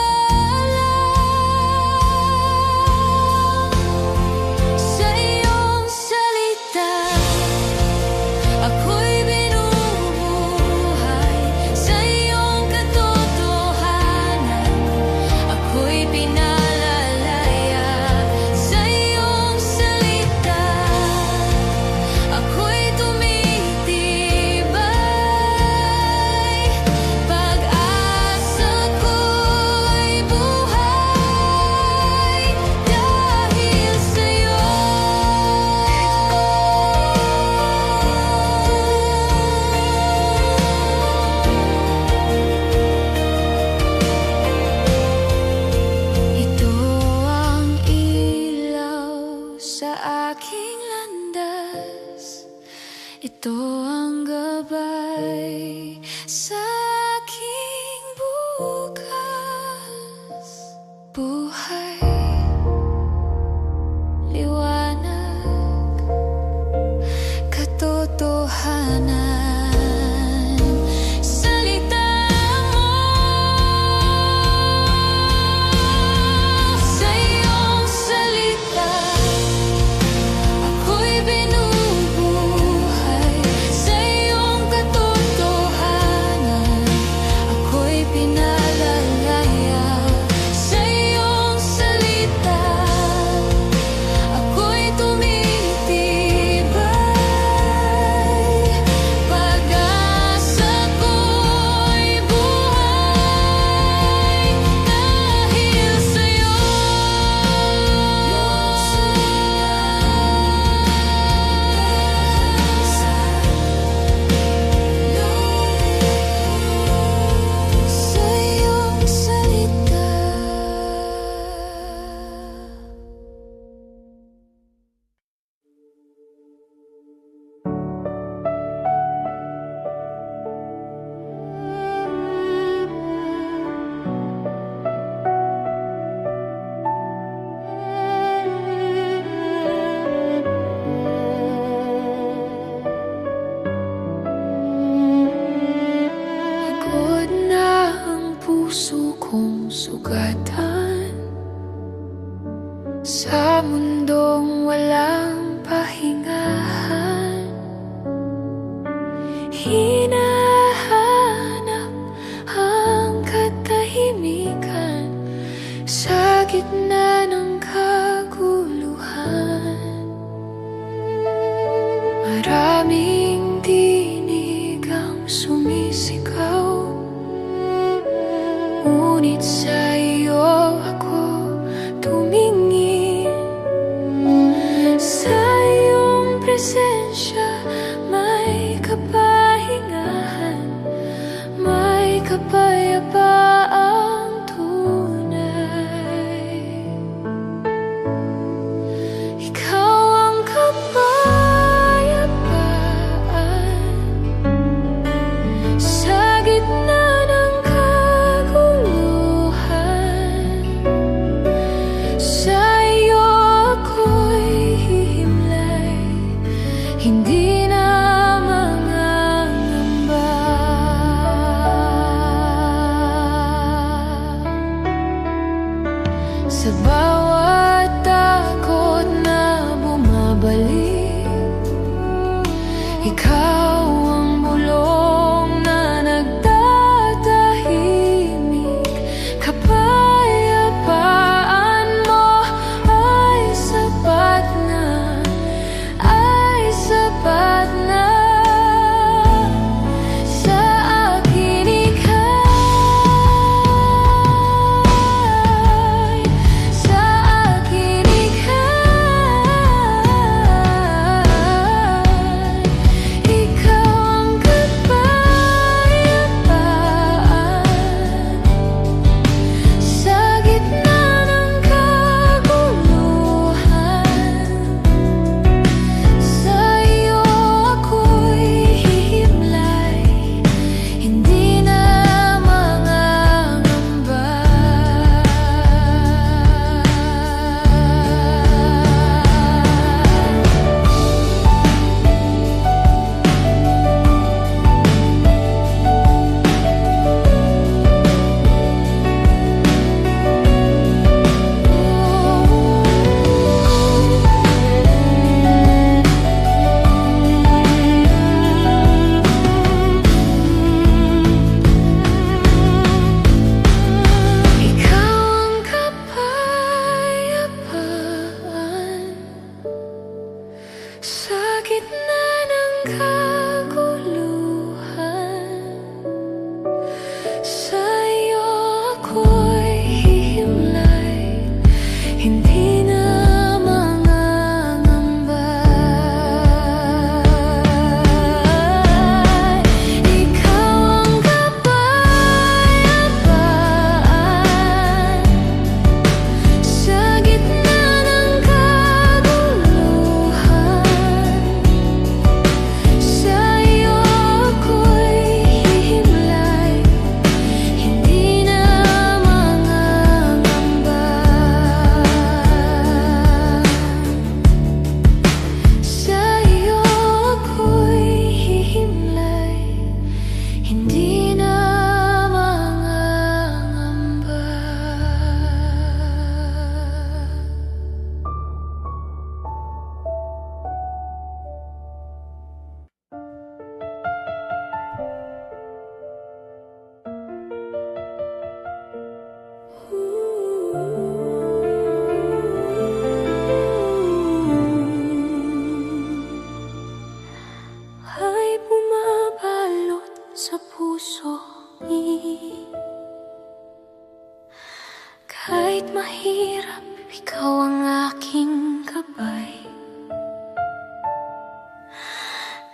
Speaker 1: Sa iyong salita ako'y binubuhay. Sa iyong katotohanan ako'y pinalalaya. Sa iyong salita ako'y tumitibay. Pag puso kong sugatan sa mundong walang pahingahan. Hinahanap ang katahimikan sa gitna ng kaguluhan. Maraming tinig ang sumisigaw, ngunit sa iyo ako tumingin. Sa iyong presensya may kapahingahan, may kapayapaang tunay. Ikaw ang kapayapaan sa gitna ng kaguluhan. Sa iyo ako'y hihimlay, hindi na mangangamba. Sa bawat takot na bumabalik, ikaw ang bulong na nagtatahimik. Kapayapaan mo ay sapat na, ay sapat na. Sa akin ika'y, sa akin ika'y, ikaw ang kapayapaan sa gitna ng kaguluhan. Sa iyo ako'y hihimlay, hindi na mangangamba. Ikaw ang kapayapaan sa gitna ng kaguluhan. Sa iyo ako'y hihimlay, hindi na mangangamba. Ikaw ang kapayapaan sa gitna ng kaguluhan. Sa iyo ako'y hihimlay, hindi na mangangamba. Sa iyo ako'y hihimlay, hindi na mangangamba. Ay bumabalot sa puso ni, kahit mahirap, ikaw ang aking gabay.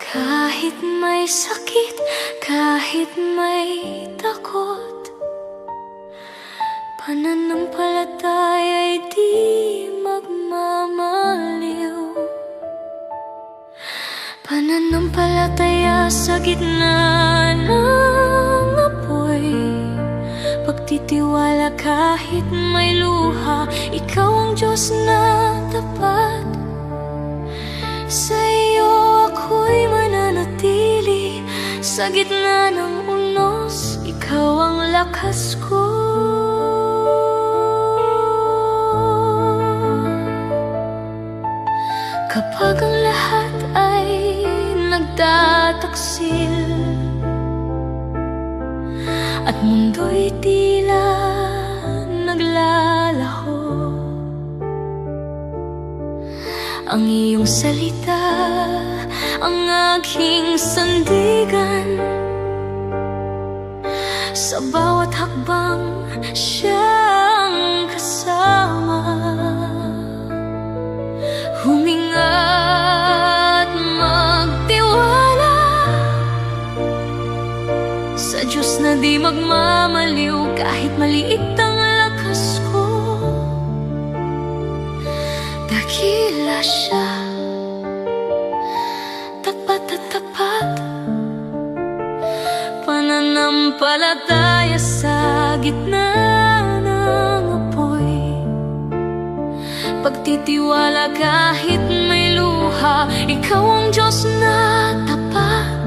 Speaker 1: Kahit may sakit, kahit may takot, pananampalataya'y di magmamaliw. Pananampalataya sa gitna ng apoy, pagtitiwala kahit may luha. Ikaw ang Diyos na tapat. Sa iyo ako'y mananatili, sa gitna ng unos, ikaw ang lakas ko. at mundo'y tila naglalaho. Ang iyong salita, ang aking sandigan, sa bawat hakbang siyang kasama. Huminga't magtiwala sa Diyos na di magmamaliw, kahit maliit ang lakas ko. Dakila siya, tapat at tapat, pananampalataya sa gitna ng apoy. Pagtitiwala kahit may luha, ikaw ang Diyos na tapat.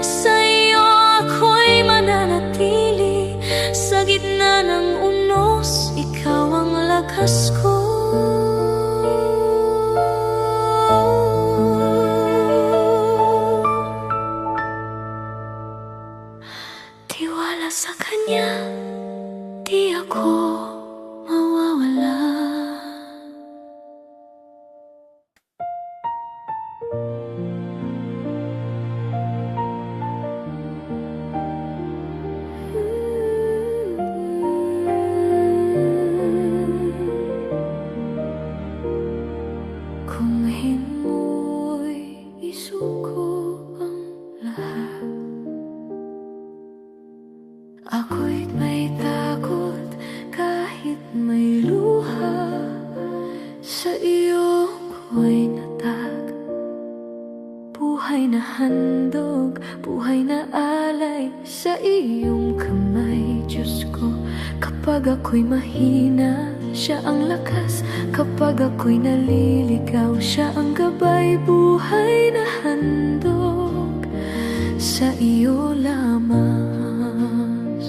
Speaker 1: Sa iyo ako'y mananatili, sa gitna ng unos, ikaw ang lakas ko. Tiwala sa Kanya, di ako mawawala. Kung himo'y isuko ang lahat, ako'y may takot kahit may luha. Sa iyo ko'y natag, buhay na handog, buhay na alay sa iyong kamay, Diyos ko. Kapag ako'y mahina, siya ang lakas. Kapag ako'y naliligaw, siya ang gabay. Buhay na handog, sa iyo lamang.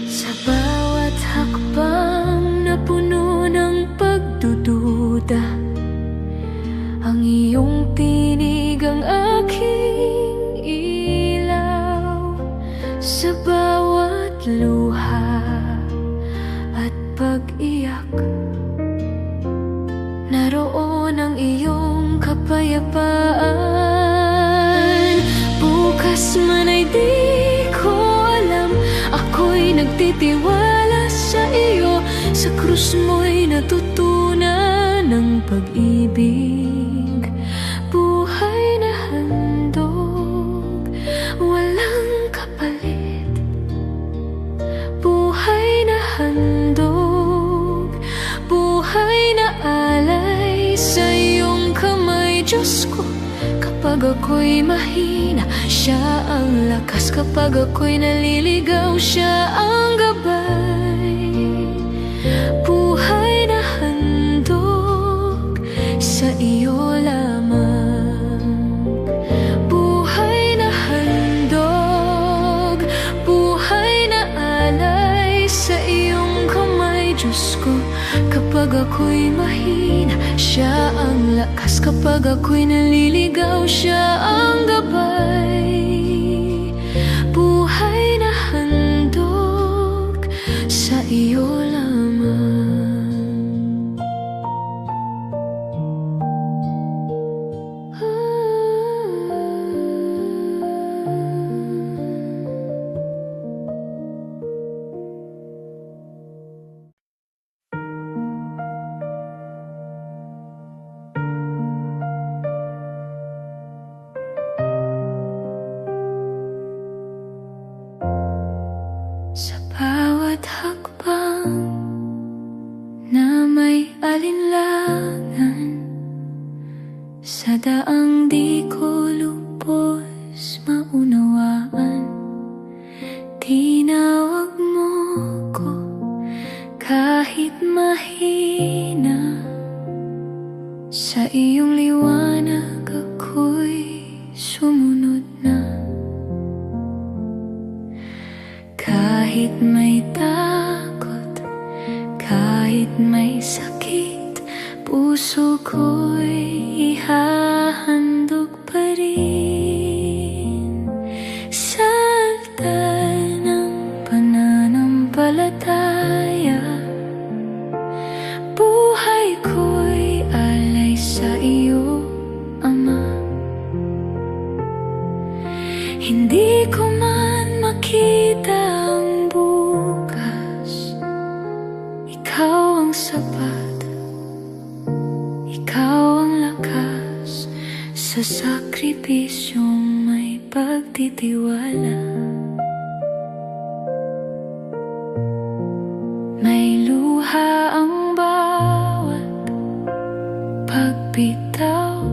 Speaker 1: Sa bawat hakbang na puno ng pagdududa, ang iyong tinig ang aking ilaw. Sa bawat luha at pag-iyak, naroon ang iyong kapayapaan. Bukas man ay di ko alam, ako'y nagtitiwala sa iyo. Sa krus mo'y natutunan ng pag-ibig. Buhay na handog, walang kapalit. Buhay na handog, buhay na alay sa iyong kamay, Diyos ko. Kapag ako'y mahina, siya ang lakas. Kapag ako'y naliligaw, siya ang gabay. Buhay na handog, sa iyo lamang. Buhay na handog, buhay na alay sa iyong kamay, Diyos ko. Kapag ako'y mahina, siya ang lakas. Kapag ako'y naliligaw, siya ang gabay. Buhay na handog, sa iyo lamang. Sa bawat hakbang na may alinlangan, sa daang di ko lubos maunawaan, tinawag mo ko kahit mahina. Sa iyong liwanag ako'y sumunod na. Kahit may takot, kahit may sakit, puso ko'y ihahandog pa rin. Hindi ko man makita ang bukas, ikaw ang sapat, ikaw ang lakas sa sakripisyong may pagtitiwala. May luha ang bawat pagbitaw,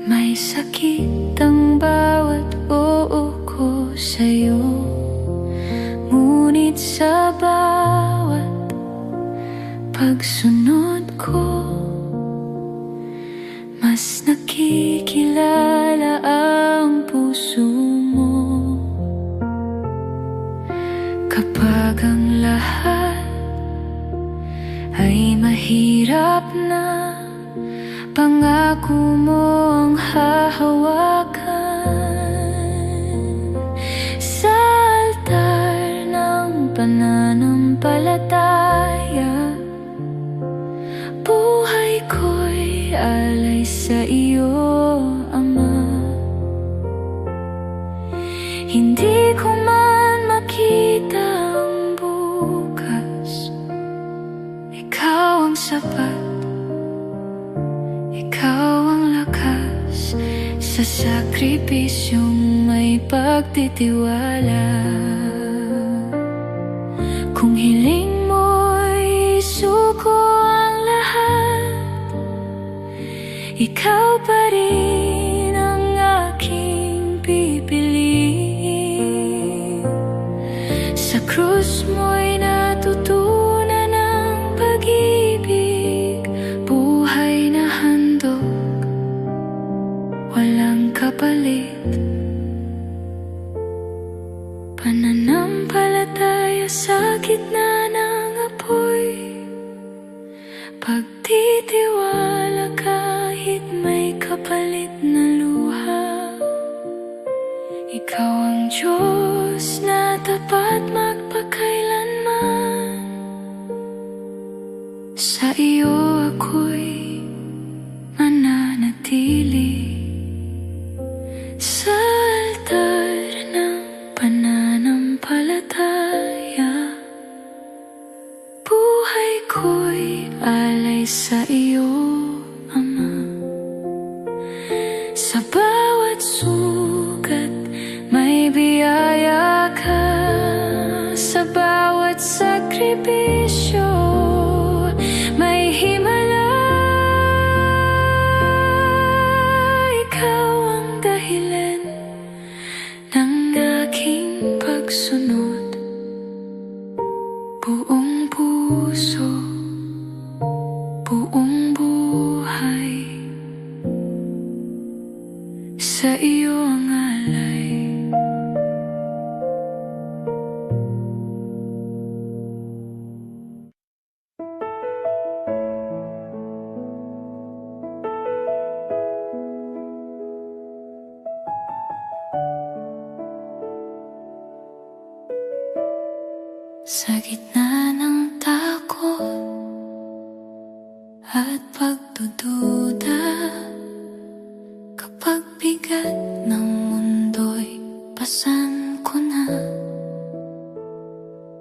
Speaker 1: may sakit ang bawat oo ko sa'yo. Ngunit sa bawat pagsunod ko, mas nakikilala ang puso mo. Kapag ang lahat ay mahirap na, pangako mo ang hahawakan. Sa altar ng pananampalataya, buhay ko'y alay sa iyo, Ama. Hindi ko man makita ang bukas, ikaw ang sapat, ikaw ang lakas sa sakripisyong may pagtitiwala. Kung hiling mo'y isuko ang lahat, ikaw pa rin ang aking pipiliin. Sa krus mo'y natutunan ang pag-ibig, buhay na handog, walang kapalit. Pananampalataya sa gitna ng apoy, pagtitiwala kahit may kapalit na luha. Ikaw ang Diyos na tapat magpakailanman, sa iyo ako'y mananatili. Sa altar ng pananampalataya, buhay ko'y alay sa iyo, Ama. Sa bawat sugat may biyaya ka, sa bawat sakripisyo may himala. Ikaw ang dahilan ng aking pagsunod, buong puso, buong buhay, sa iyo ang alay. Sa gitna ng takot at pagdududa, kapag bigat ng mundo'y pasan ko na,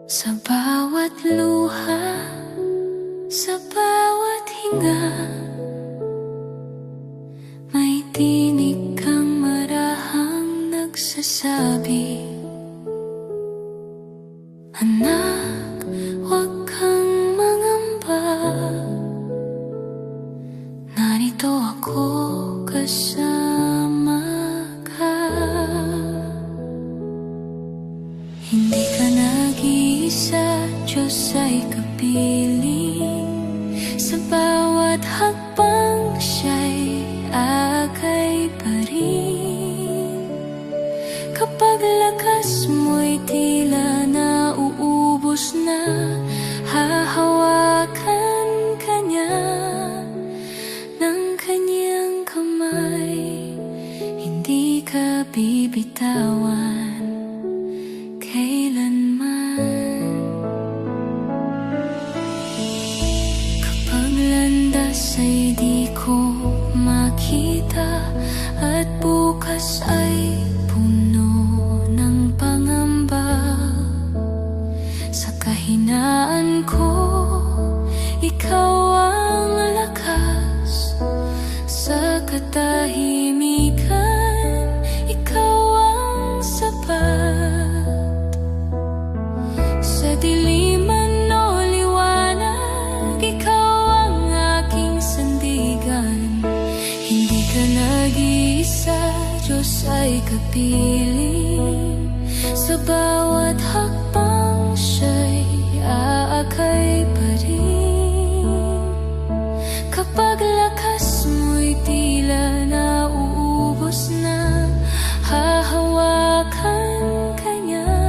Speaker 1: sa bawat luha, sa bawat hinga, may tinig kang marahang nagsasabi, anak, huwag kang mangamba, narito ako kasama ka. Hindi ka nag-iisa, Diyos ay kapiling, sa bawat hakbang siya'y akay pa rin. Kapag lakas mo'y tila nauubos na, hahawakan ka niya ng kanyang kamay, hindi ka bibitawan kailanman. Kapag landas ay di ko makita at bukas oras ay puno ng pangamba. Sa kahinaan ko, ikaw ang lakas. Sa katahimikan, ikaw ang sapat. Sa diliman o liwanag, ikaw ang aking sandigan. Hindi ka nag-iisa, Diyos ay kapiling. Sa bawat hakbang siya'y aakay pa rin. Kapag lakas mo'y tila nauubos na, hahawakan ka niya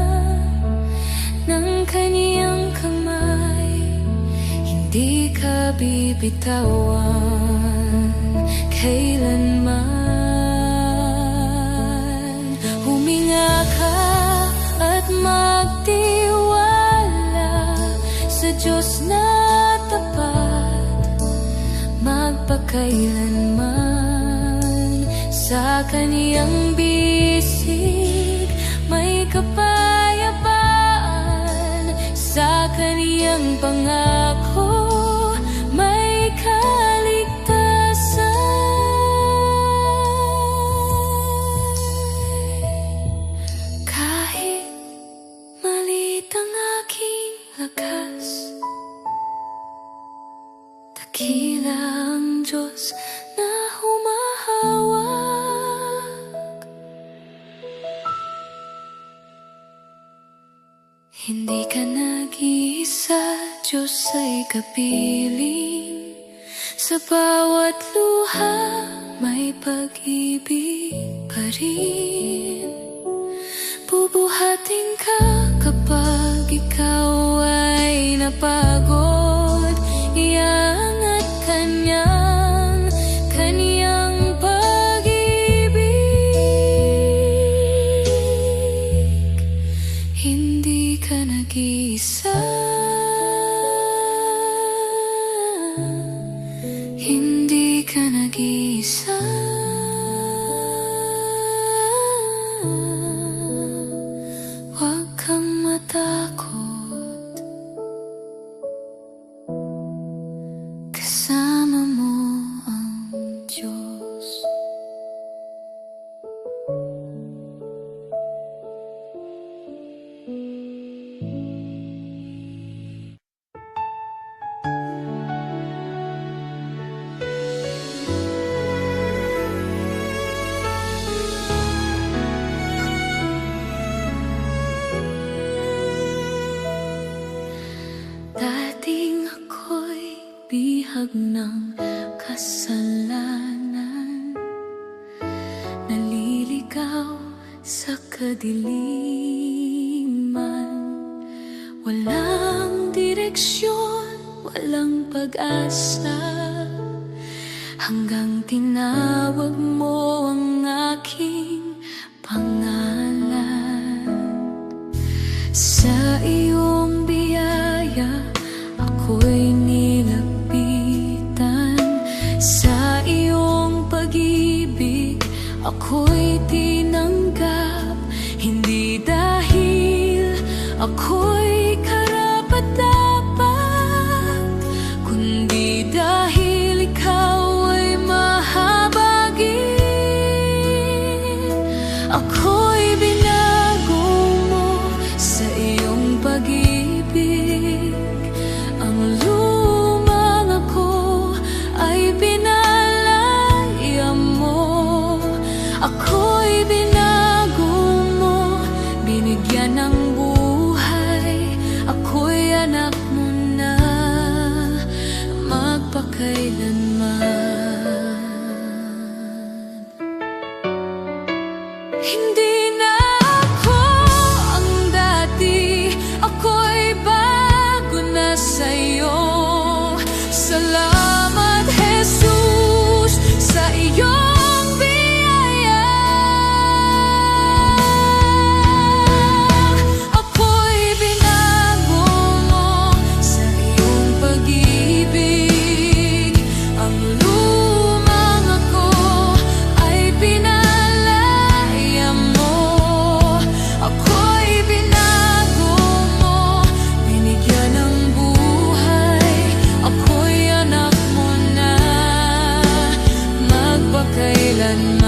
Speaker 1: ng kaniyang kamay. Hindi ka bibitawan kailanman. Huminga ka at magtiwala sa Diyos na tapat, magpakailanman. Sa kaniyang bisig may kapayapaan, sa kaniyang pangako may kaligtasan. Kahit maliit ang aking lakas, dakila ang Diyos na humahawak. Hindi ka nag-iisa, Diyos ay kapiling. Sa bawat luha may pag-ibig pa rin. Bubuhatin ka kapag ikaw ay napagod. Iangat ka niyang kaniyang pag-ibig. Hindi ka nag-iisa, hindi ka nag-iisa. Huwag kang matakot, kasama mo ang Diyos. Dating ako'y bihag ng kasalanan, naliligaw sa kadiliman. Walang direksyon, walang pag-asa, hanggang tinawag mo ang aking pangalan. Sa iyong biyaya ako'y nilapitan, sa iyong pag-ibig ako'y tinanggap. Hindi dahil ako'y karapat-dapat, kundi dahil ikaw ay mahabagin. Ako'y binago mo sa iyong pag-ibig. Ang lumang ako ay pinalaya mo. Ako'y binago mo, binigyan ng buhay. Ako'y anak mo na magpakailanman. Hindi na ako ang dati, ako'y bago na sa'yo. Salamat, Jesus, sa iyong biyaya. Ako'y binago mo sa iyong pag-ibig. Ang lumang ako ay pinalaya kailanman.